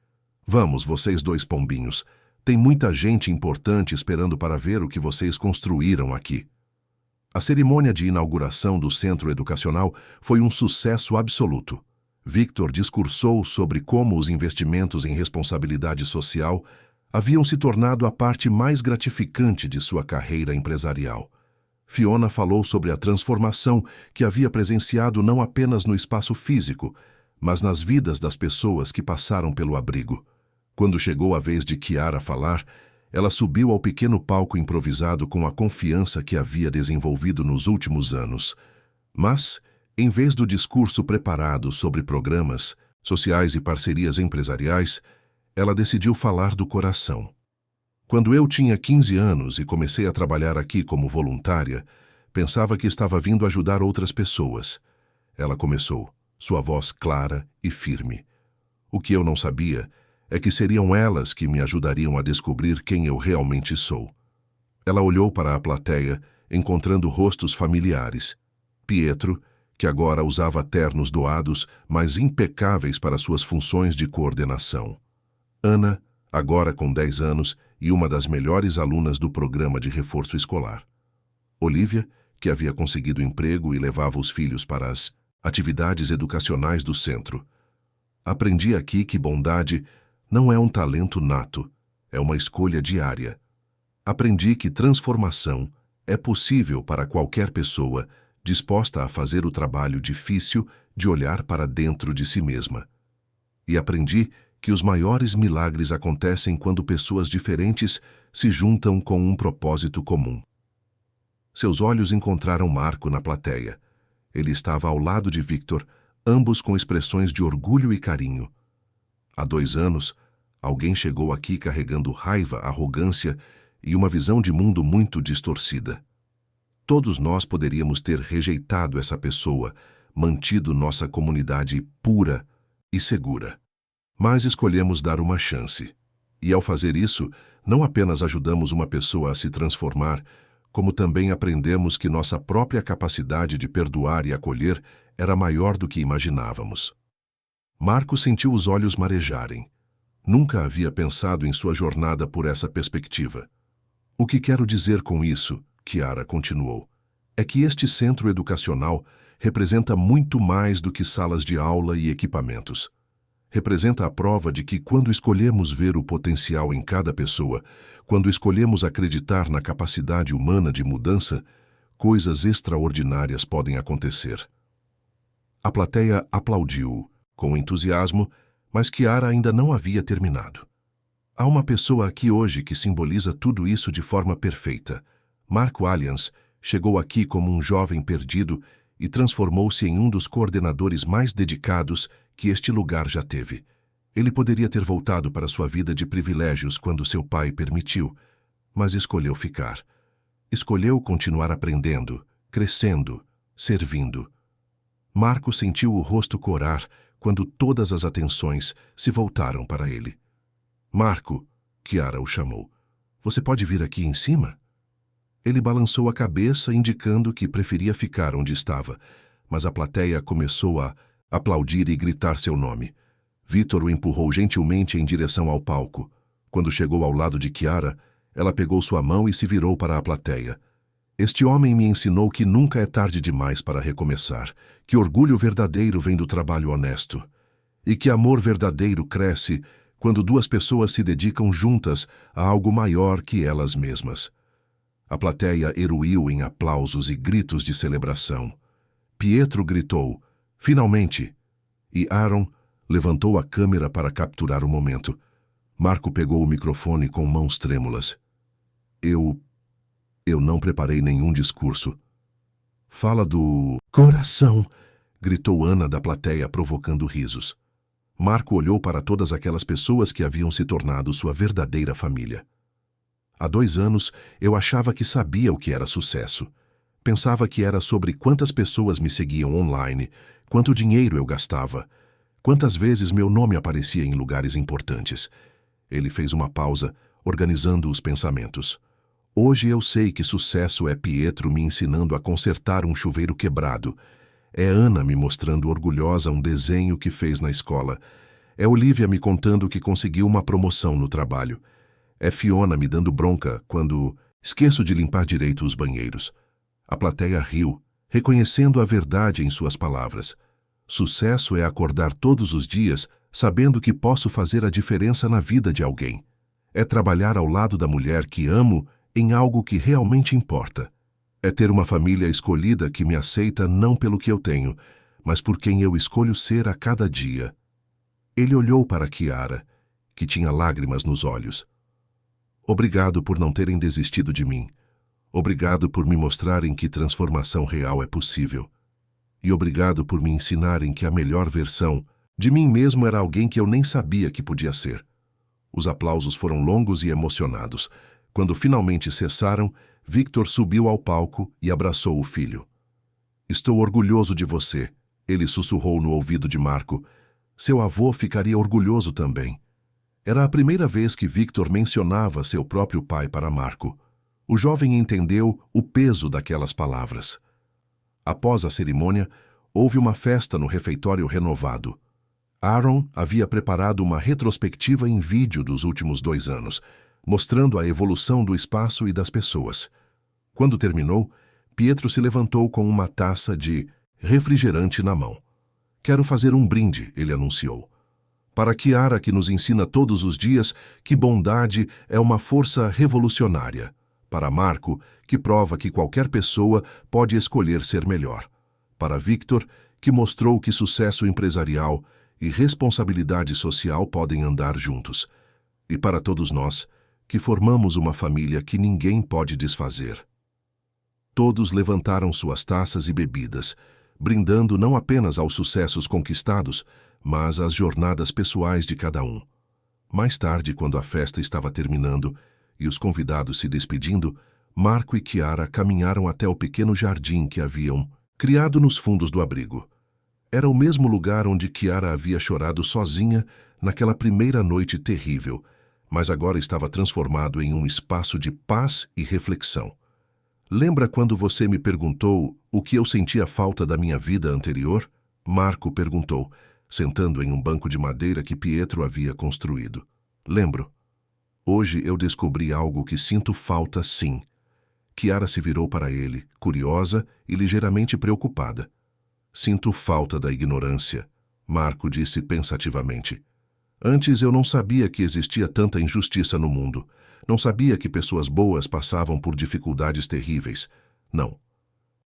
Vamos, vocês 2 pombinhos. Tem muita gente importante esperando para ver o que vocês construíram aqui. A cerimônia de inauguração do centro educacional foi um sucesso absoluto. Victor discursou sobre como os investimentos em responsabilidade social haviam se tornado a parte mais gratificante de sua carreira empresarial. Fiona falou sobre a transformação que havia presenciado não apenas no espaço físico, mas nas vidas das pessoas que passaram pelo abrigo. Quando chegou a vez de Kiara falar, ela subiu ao pequeno palco improvisado com a confiança que havia desenvolvido nos últimos anos. Mas, em vez do discurso preparado sobre programas sociais e parcerias empresariais, ela decidiu falar do coração. Quando eu tinha 15 anos e comecei a trabalhar aqui como voluntária, pensava que estava vindo ajudar outras pessoas. Ela começou, sua voz clara e firme. O que eu não sabia é que seriam elas que me ajudariam a descobrir quem eu realmente sou. Ela olhou para a plateia, encontrando rostos familiares. Pietro, que agora usava ternos doados, mas impecáveis para suas funções de coordenação. Ana, agora com 10 anos e uma das melhores alunas do programa de reforço escolar. Olivia, que havia conseguido emprego e levava os filhos para as atividades educacionais do centro. Aprendi aqui que bondade não é um talento nato, é uma escolha diária. Aprendi que transformação é possível para qualquer pessoa disposta a fazer o trabalho difícil de olhar para dentro de si mesma. E aprendi que os maiores milagres acontecem quando pessoas diferentes se juntam com um propósito comum. Seus olhos encontraram Marco na plateia. Ele estava ao lado de Victor, ambos com expressões de orgulho e carinho. Há 2 anos, alguém chegou aqui carregando raiva, arrogância e uma visão de mundo muito distorcida. Todos nós poderíamos ter rejeitado essa pessoa, mantido nossa comunidade pura e segura. Mas escolhemos dar uma chance. E ao fazer isso, não apenas ajudamos uma pessoa a se transformar, como também aprendemos que nossa própria capacidade de perdoar e acolher era maior do que imaginávamos. Marco sentiu os olhos marejarem. Nunca havia pensado em sua jornada por essa perspectiva. O que quero dizer com isso, Chiara continuou, é que este centro educacional representa muito mais do que salas de aula e equipamentos. Representa a prova de que quando escolhemos ver o potencial em cada pessoa, quando escolhemos acreditar na capacidade humana de mudança, coisas extraordinárias podem acontecer. A plateia aplaudiu, com entusiasmo, mas Chiara ainda não havia terminado. Há uma pessoa aqui hoje que simboliza tudo isso de forma perfeita. Marco Allians chegou aqui como um jovem perdido e transformou-se em um dos coordenadores mais dedicados que este lugar já teve. Ele poderia ter voltado para sua vida de privilégios quando seu pai permitiu, mas escolheu ficar. Escolheu continuar aprendendo, crescendo, servindo. Marco sentiu o rosto corar quando todas as atenções se voltaram para ele. Marco, Chiara o chamou. Você pode vir aqui em cima? Ele balançou a cabeça, indicando que preferia ficar onde estava, mas a plateia começou a aplaudir e gritar seu nome. Victor o empurrou gentilmente em direção ao palco. Quando chegou ao lado de Chiara, ela pegou sua mão e se virou para a plateia. Este homem me ensinou que nunca é tarde demais para recomeçar, que orgulho verdadeiro vem do trabalho honesto, e que amor verdadeiro cresce quando duas pessoas se dedicam juntas a algo maior que elas mesmas. A plateia eruiu em aplausos e gritos de celebração. Pietro gritou, "Finalmente!" E Aaron levantou a câmera para capturar o momento. Marco pegou o microfone com mãos trêmulas. Eu não preparei nenhum discurso. Fala do coração, gritou Ana da plateia, provocando risos. Marco olhou para todas aquelas pessoas que haviam se tornado sua verdadeira família. Há 2 anos, eu achava que sabia o que era sucesso. Pensava que era sobre quantas pessoas me seguiam online, quanto dinheiro eu gastava, quantas vezes meu nome aparecia em lugares importantes. Ele fez uma pausa, organizando os pensamentos. Hoje eu sei que sucesso é Pietro me ensinando a consertar um chuveiro quebrado. É Ana me mostrando orgulhosa um desenho que fez na escola. É Olivia me contando que conseguiu uma promoção no trabalho. É Fiona me dando bronca quando esqueço de limpar direito os banheiros. A plateia riu, reconhecendo a verdade em suas palavras. Sucesso é acordar todos os dias sabendo que posso fazer a diferença na vida de alguém. É trabalhar ao lado da mulher que amo em algo que realmente importa. É ter uma família escolhida que me aceita não pelo que eu tenho, mas por quem eu escolho ser a cada dia. Ele olhou para Chiara, que tinha lágrimas nos olhos. Obrigado por não terem desistido de mim. Obrigado por me mostrarem que transformação real é possível. E obrigado por me ensinarem que a melhor versão de mim mesmo era alguém que eu nem sabia que podia ser. Os aplausos foram longos e emocionados. Quando finalmente cessaram, Victor subiu ao palco e abraçou o filho. Estou orgulhoso de você, ele sussurrou no ouvido de Marco. Seu avô ficaria orgulhoso também. Era a primeira vez que Victor mencionava seu próprio pai para Marco. O jovem entendeu o peso daquelas palavras. Após a cerimônia, houve uma festa no refeitório renovado. Aaron havia preparado uma retrospectiva em vídeo dos últimos 2 anos, mostrando a evolução do espaço e das pessoas. Quando terminou, Pietro se levantou com uma taça de refrigerante na mão. Quero fazer um brinde, ele anunciou. Para Chiara, que nos ensina todos os dias que bondade é uma força revolucionária. Para Marco, que prova que qualquer pessoa pode escolher ser melhor. Para Victor, que mostrou que sucesso empresarial e responsabilidade social podem andar juntos. E para todos nós, que formamos uma família que ninguém pode desfazer. Todos levantaram suas taças e bebidas, brindando não apenas aos sucessos conquistados, mas às jornadas pessoais de cada um. Mais tarde, quando a festa estava terminando e os convidados se despedindo, Marco e Chiara caminharam até o pequeno jardim que haviam criado nos fundos do abrigo. Era o mesmo lugar onde Chiara havia chorado sozinha naquela primeira noite terrível, mas agora estava transformado em um espaço de paz e reflexão. Lembra quando você me perguntou o que eu sentia falta da minha vida anterior? Marco perguntou, sentando em um banco de madeira que Pietro havia construído. Lembro. Hoje eu descobri algo que sinto falta, sim. Chiara se virou para ele, curiosa e ligeiramente preocupada. Sinto falta da ignorância, Marco disse pensativamente. Antes eu não sabia que existia tanta injustiça no mundo. Não sabia que pessoas boas passavam por dificuldades terríveis. Não.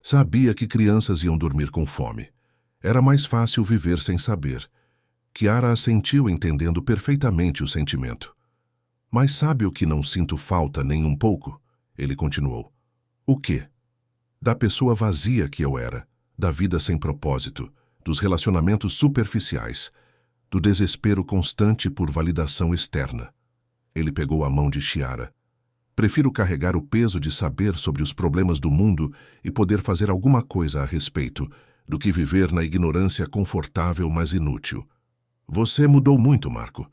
Sabia que crianças iam dormir com fome. Era mais fácil viver sem saber. Chiara assentiu, entendendo perfeitamente o sentimento. Mas sabe o que não sinto falta nem um pouco? Ele continuou. O quê? Da pessoa vazia que eu era, da vida sem propósito, dos relacionamentos superficiais, do desespero constante por validação externa. Ele pegou a mão de Chiara. Prefiro carregar o peso de saber sobre os problemas do mundo e poder fazer alguma coisa a respeito, do que viver na ignorância confortável, mas inútil. Você mudou muito, Marco.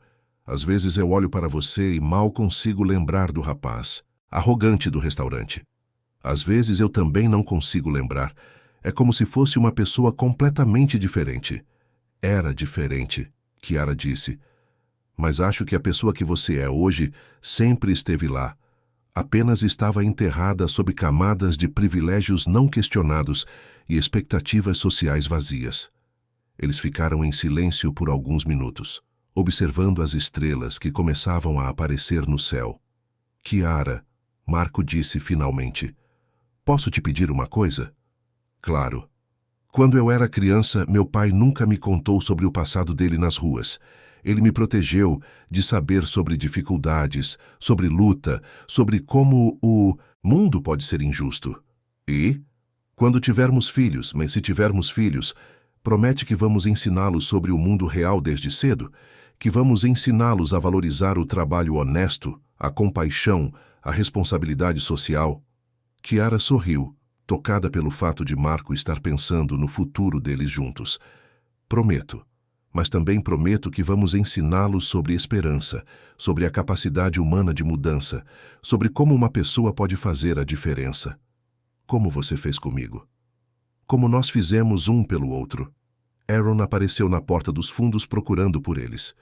Às vezes eu olho para você e mal consigo lembrar do rapaz, arrogante do restaurante. Às vezes eu também não consigo lembrar. É como se fosse uma pessoa completamente diferente. Era diferente, Chiara disse. Mas acho que a pessoa que você é hoje sempre esteve lá. Apenas estava enterrada sob camadas de privilégios não questionados e expectativas sociais vazias. Eles ficaram em silêncio por alguns minutos, observando as estrelas que começavam a aparecer no céu. Chiara, Marco disse finalmente, posso te pedir uma coisa? Claro. Quando eu era criança, meu pai nunca me contou sobre o passado dele nas ruas. Ele me protegeu de saber sobre dificuldades, sobre luta, sobre como o mundo pode ser injusto. E, quando tivermos filhos, mas se tivermos filhos, promete que vamos ensiná-los sobre o mundo real desde cedo, que vamos ensiná-los a valorizar o trabalho honesto, a compaixão, a responsabilidade social. Chiara sorriu, tocada pelo fato de Marco estar pensando no futuro deles juntos. Prometo. Mas também prometo que vamos ensiná-los sobre esperança, sobre a capacidade humana de mudança, sobre como uma pessoa pode fazer a diferença. Como você fez comigo. Como nós fizemos um pelo outro. Aaron apareceu na porta dos fundos procurando por eles.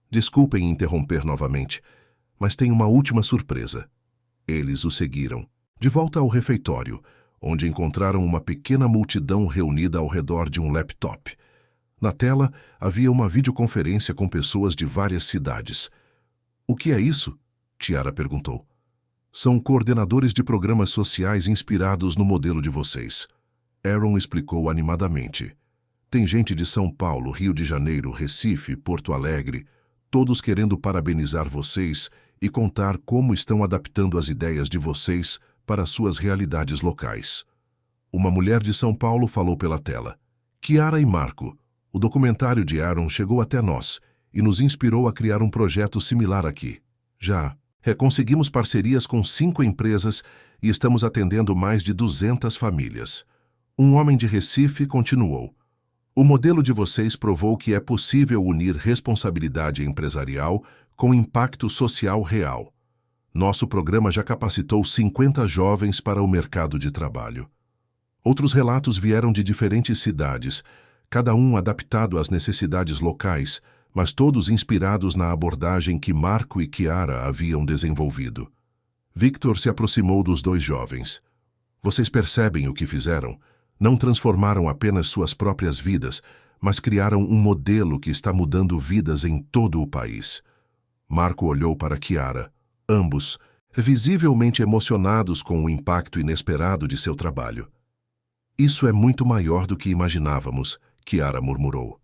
Desculpem interromper novamente, mas tem uma última surpresa. Eles o seguiram, de volta ao refeitório, onde encontraram uma pequena multidão reunida ao redor de um laptop. Na tela, havia uma videoconferência com pessoas de várias cidades. O que é isso? Chiara perguntou. São coordenadores de programas sociais inspirados no modelo de vocês. Aaron explicou animadamente. Tem gente de São Paulo, Rio de Janeiro, Recife, Porto Alegre, todos querendo parabenizar vocês e contar como estão adaptando as ideias de vocês para suas realidades locais. Uma mulher de São Paulo falou pela tela. Chiara e Marco. O documentário de Aaron chegou até nós e nos inspirou a criar um projeto similar aqui. Já conseguimos parcerias com 5 empresas e estamos atendendo mais de 200 famílias. Um homem de Recife continuou. O modelo de vocês provou que é possível unir responsabilidade empresarial com impacto social real. Nosso programa já capacitou 50 jovens para o mercado de trabalho. Outros relatos vieram de diferentes cidades, cada um adaptado às necessidades locais, mas todos inspirados na abordagem que Marco e Chiara haviam desenvolvido. Victor se aproximou dos 2 jovens. Vocês percebem o que fizeram? Não transformaram apenas suas próprias vidas, mas criaram um modelo que está mudando vidas em todo o país. Marco olhou para Chiara, ambos, visivelmente emocionados com o impacto inesperado de seu trabalho. Isso é muito maior do que imaginávamos, Chiara murmurou.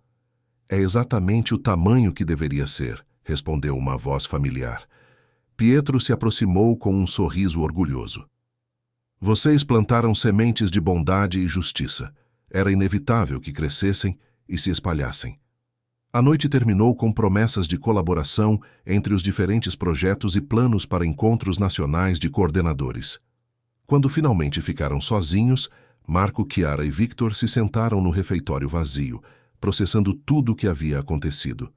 É exatamente o tamanho que deveria ser, respondeu uma voz familiar. Pietro se aproximou com um sorriso orgulhoso. Vocês plantaram sementes de bondade e justiça. Era inevitável que crescessem e se espalhassem. A noite terminou com promessas de colaboração entre os diferentes projetos e planos para encontros nacionais de coordenadores. Quando finalmente ficaram sozinhos, Marco, Chiara e Victor se sentaram no refeitório vazio, processando tudo o que havia acontecido.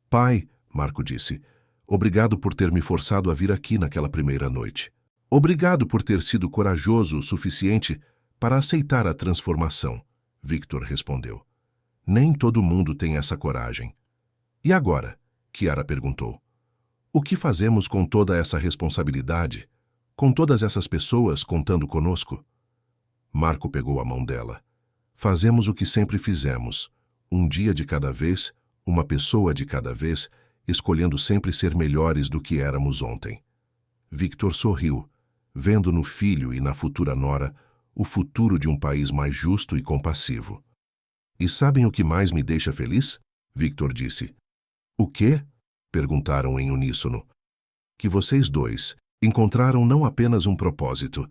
Pai, Marco disse, obrigado por ter me forçado a vir aqui naquela primeira noite. Obrigado por ter sido corajoso o suficiente para aceitar a transformação, Victor respondeu. Nem todo mundo tem essa coragem. E agora? Kiara perguntou. O que fazemos com toda essa responsabilidade? Com todas essas pessoas contando conosco? Marco pegou a mão dela. Fazemos o que sempre fizemos. Um dia de cada vez, uma pessoa de cada vez, escolhendo sempre ser melhores do que éramos ontem. Victor sorriu, vendo no filho e na futura nora o futuro de um país mais justo e compassivo. E sabem o que mais me deixa feliz? Victor disse. O quê? Perguntaram em uníssono. Que vocês dois encontraram não apenas um propósito,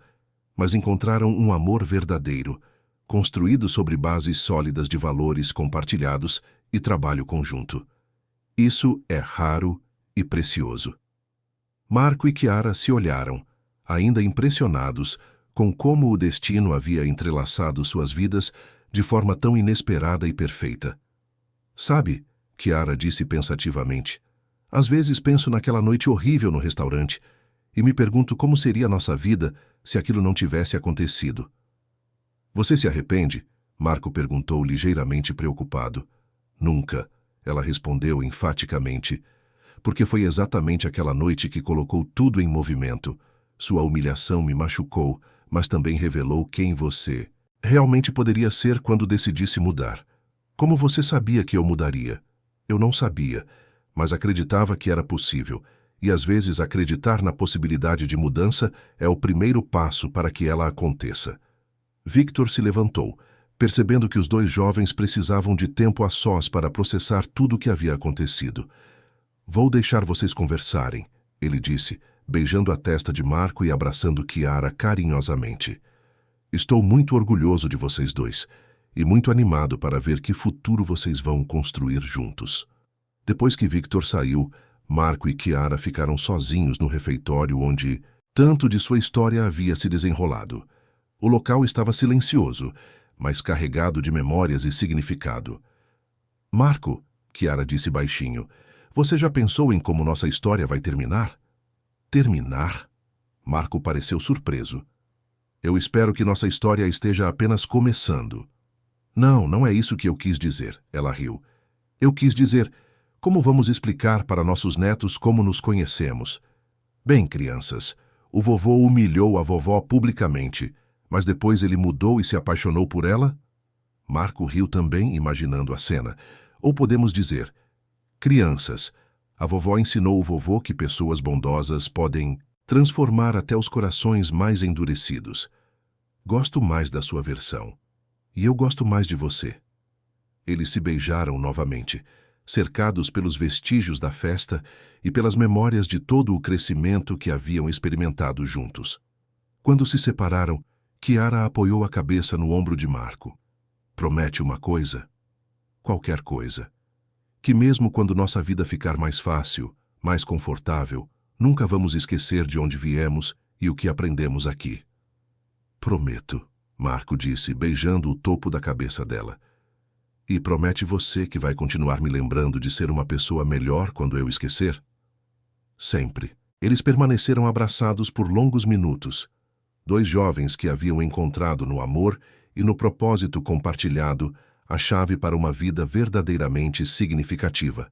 mas encontraram um amor verdadeiro, construído sobre bases sólidas de valores compartilhados e trabalho conjunto. Isso é raro e precioso. Marco e Kiara se olharam, ainda impressionados com como o destino havia entrelaçado suas vidas de forma tão inesperada e perfeita. Sabe, Kiara disse pensativamente, às vezes penso naquela noite horrível no restaurante e me pergunto como seria a nossa vida se aquilo não tivesse acontecido. Você se arrepende? Marco perguntou ligeiramente preocupado. Nunca, ela respondeu enfaticamente, porque foi exatamente aquela noite que colocou tudo em movimento. Sua humilhação me machucou, mas também revelou quem você realmente poderia ser quando decidisse mudar. Como você sabia que eu mudaria? Eu não sabia, mas acreditava que era possível, e às vezes acreditar na possibilidade de mudança é o primeiro passo para que ela aconteça. Victor se levantou, percebendo que os dois jovens precisavam de tempo a sós para processar tudo o que havia acontecido. Vou deixar vocês conversarem, ele disse, beijando a testa de Marco e abraçando Kiara carinhosamente. Estou muito orgulhoso de vocês dois e muito animado para ver que futuro vocês vão construir juntos. Depois que Victor saiu, Marco e Kiara ficaram sozinhos no refeitório onde tanto de sua história havia se desenrolado. O local estava silencioso, mas carregado de memórias e significado. Marco, Kiara disse baixinho, você já pensou em como nossa história vai terminar? Terminar? Marco pareceu surpreso. Eu espero que nossa história esteja apenas começando. Não é isso que eu quis dizer, ela riu. Eu quis dizer, como vamos explicar para nossos netos como nos conhecemos? Bem, crianças, o vovô humilhou a vovó publicamente, mas depois ele mudou e se apaixonou por ela? Marco riu também, imaginando a cena. Ou podemos dizer, crianças, a vovó ensinou o vovô que pessoas bondosas podem transformar até os corações mais endurecidos. Gosto mais da sua versão. E eu gosto mais de você. Eles se beijaram novamente, cercados pelos vestígios da festa e pelas memórias de todo o crescimento que haviam experimentado juntos. Quando se separaram, Kiara apoiou a cabeça no ombro de Marco. Promete uma coisa? Qualquer coisa. Que mesmo quando nossa vida ficar mais fácil, mais confortável, nunca vamos esquecer de onde viemos e o que aprendemos aqui. Prometo, Marco disse, beijando o topo da cabeça dela. E promete você que vai continuar me lembrando de ser uma pessoa melhor quando eu esquecer? Sempre. Eles permaneceram abraçados por longos minutos. Dois jovens que haviam encontrado no amor e no propósito compartilhado a chave para uma vida verdadeiramente significativa.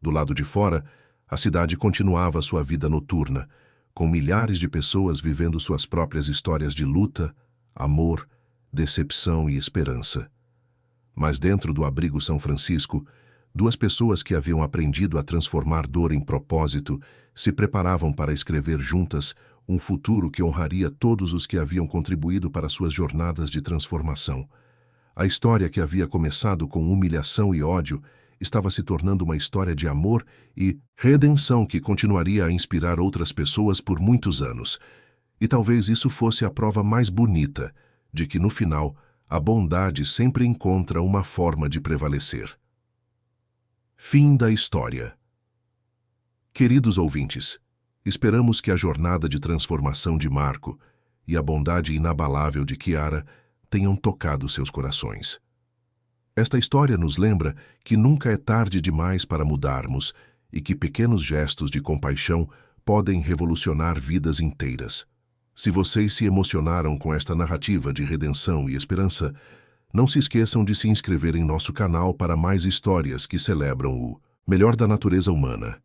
Do lado de fora, a cidade continuava sua vida noturna, com milhares de pessoas vivendo suas próprias histórias de luta, amor, decepção e esperança. Mas dentro do abrigo São Francisco, duas pessoas que haviam aprendido a transformar dor em propósito se preparavam para escrever juntas um futuro que honraria todos os que haviam contribuído para suas jornadas de transformação. A história que havia começado com humilhação e ódio estava se tornando uma história de amor e redenção que continuaria a inspirar outras pessoas por muitos anos. E talvez isso fosse a prova mais bonita de que, no final, a bondade sempre encontra uma forma de prevalecer. Fim da história. Queridos ouvintes, esperamos que a jornada de transformação de Marco e a bondade inabalável de Kiara tenham tocado seus corações. Esta história nos lembra que nunca é tarde demais para mudarmos e que pequenos gestos de compaixão podem revolucionar vidas inteiras. Se vocês se emocionaram com esta narrativa de redenção e esperança, não se esqueçam de se inscrever em nosso canal para mais histórias que celebram o melhor da natureza humana.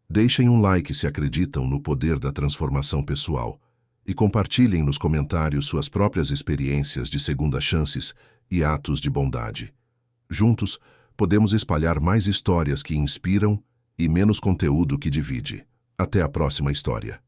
Deixem um like se acreditam no poder da transformação pessoal e compartilhem nos comentários suas próprias experiências de segundas chances e atos de bondade. Juntos, podemos espalhar mais histórias que inspiram e menos conteúdo que divide. Até a próxima história.